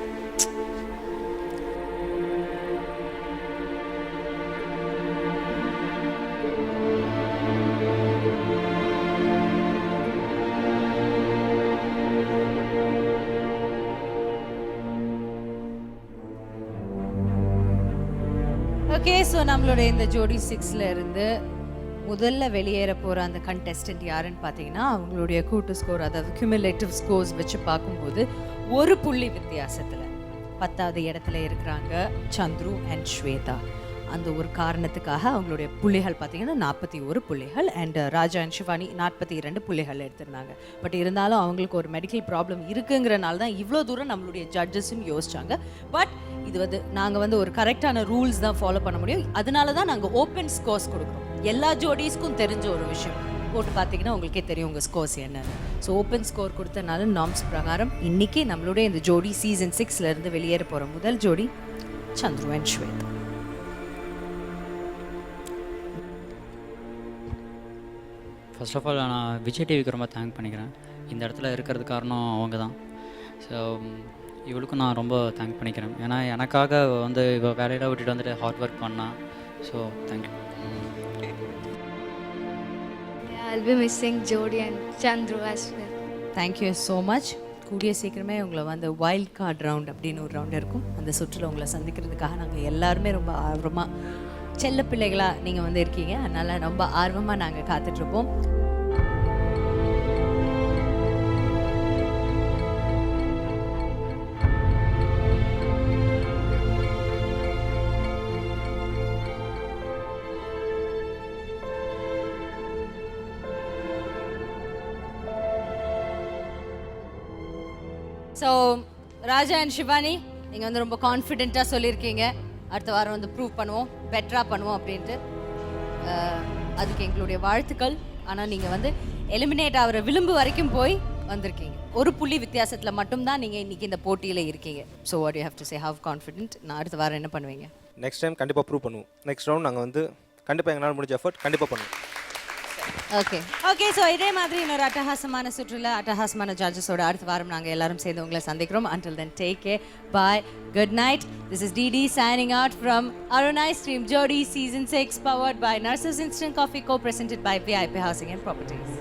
okay. So நம்மளோட இந்த ஜோடி 6ல இருந்து முதல்ல வெளியேற போகிற அந்த கண்டெஸ்டன்ட் யாருன்னு பார்த்தீங்கன்னா அவங்களுடைய கூட்டு ஸ்கோர், அதாவது கியூமுலேட்டிவ் ஸ்கோர்ஸ் வச்சு பார்க்கும்போது ஒரு புள்ளி வித்தியாசத்தில் 10வது இடத்துல இருக்கிறாங்க சந்துரு அண்ட் ஸ்வேதா. அந்த ஒரு காரணத்துக்காக அவங்களுடைய புள்ளிகள் பார்த்தீங்கன்னா 41 புள்ளிகள். அண்ட் ராஜா அண்ட் சிவானி 42 புள்ளிகள் எடுத்திருந்தாங்க. பட் இருந்தாலும் அவங்களுக்கு ஒரு மெடிக்கல் ப்ராப்ளம் இருக்குங்கிறனால தான் இவ்வளோ தூரம் நம்மளுடைய ஜட்ஜஸும் யோசிச்சாங்க. பட் இது வந்து நாங்கள் வந்து ஒரு கரெக்டான ரூல்ஸ் தான் ஃபாலோ பண்ண முடியும். அதனால தான் நாங்கள் ஓப்பன் ஸ்கோர்ஸ் கொடுக்குறோம். எல்லா ஜோடிஸ்க்கும் தெரிஞ்ச ஒரு விஷயம், போட்டு பார்த்தீங்கன்னா உங்களுக்கே தெரியும் உங்கள் ஸ்கோர்ஸ் என்னன்னு. ஸோ ஓப்பன் ஸ்கோர் கொடுத்தனால நார்ம்ஸ் பிரகாரம் இன்றைக்கி நம்மளுடைய இந்த ஜோடி சீசன் 6ல இருந்து வெளியேற போகிற முதல் ஜோடி Chandru and Swetha.
First of all நான் விஜய் டிவிக்கு ரொம்ப தேங்க் பண்ணிக்கிறேன். இந்த இடத்துல இருக்கிறது காரணம் அவங்க தான். ஸோ இவளுக்கும் நான் ரொம்ப தேங்க் பண்ணிக்கிறேன். ஏன்னா எனக்காக வந்து இவள் வேலையில் விட்டுட்டு வந்துட்டு ஹார்ட் ஒர்க் பண்ணா. So thank you.
I'll be missing Jodi and Chandru as well.
Thank you so much. கூடிய சீக்கிரமே உங்களை வந்து வைல்ட் கார்டு ரவுண்ட் அப்படின்னு ஒரு ரவுண்ட் இருக்கும். அந்த சுற்றில் உங்களை சந்திக்கிறதுக்காக நாங்கள் எல்லாருமே ரொம்ப ஆர்வமாக, செல்ல பிள்ளைகளாக நீங்கள் வந்து இருக்கீங்க, அதனால் ரொம்ப ஆர்வமாக நாங்கள் காத்துட்ருப்போம். ஸோ ராஜா அண்ட் சிவானி, நீங்கள் வந்து ரொம்ப கான்ஃபிடென்ட்டாக சொல்லியிருக்கீங்க அடுத்த வாரம் வந்து ப்ரூவ் பண்ணுவோம், பெட்டராக பண்ணுவோம் அப்படின்ட்டு. அதுக்கு எங்களுடைய வாழ்த்துக்கள். ஆனால் நீங்கள் வந்து எலிமினேட் ஆகிற விளிம்பு வரைக்கும் போய் வந்திருக்கீங்க. ஒரு புள்ளி வித்தியாசத்தில் மட்டும்தான் நீங்கள் இன்றைக்கி இந்த போட்டியில் இருக்கீங்க. So what you have to say, how confident? நான் அடுத்த வாரம் என்ன பண்ணுவீங்க?
நெக்ஸ்ட் டைம் கண்டிப்பாக ப்ரூவ் பண்ணுவோம். நெக்ஸ்ட் ரவுண்ட் நாங்கள் வந்து கண்டிப்பாக எங்களால் முடிஞ்ச எஃபர்ட் கண்டிப்பாக பண்ணுவோம்.
ஓகே. ஸோ இதே மாதிரி இன்னொரு அட்டகாசமான சுற்றுலா அட்டகாசமான ஜட்ஜஸோட அடுத்த வாரம் நாங்கள் எல்லாரும் சேர்ந்து உங்களை சந்திக்கிறோம். Until then, take care. Bye. Good night. This is Didi signing out from Arunai Stream Jodi Season 6, powered by Nurses Instant Coffee, co-presented by VIP Housing and Properties.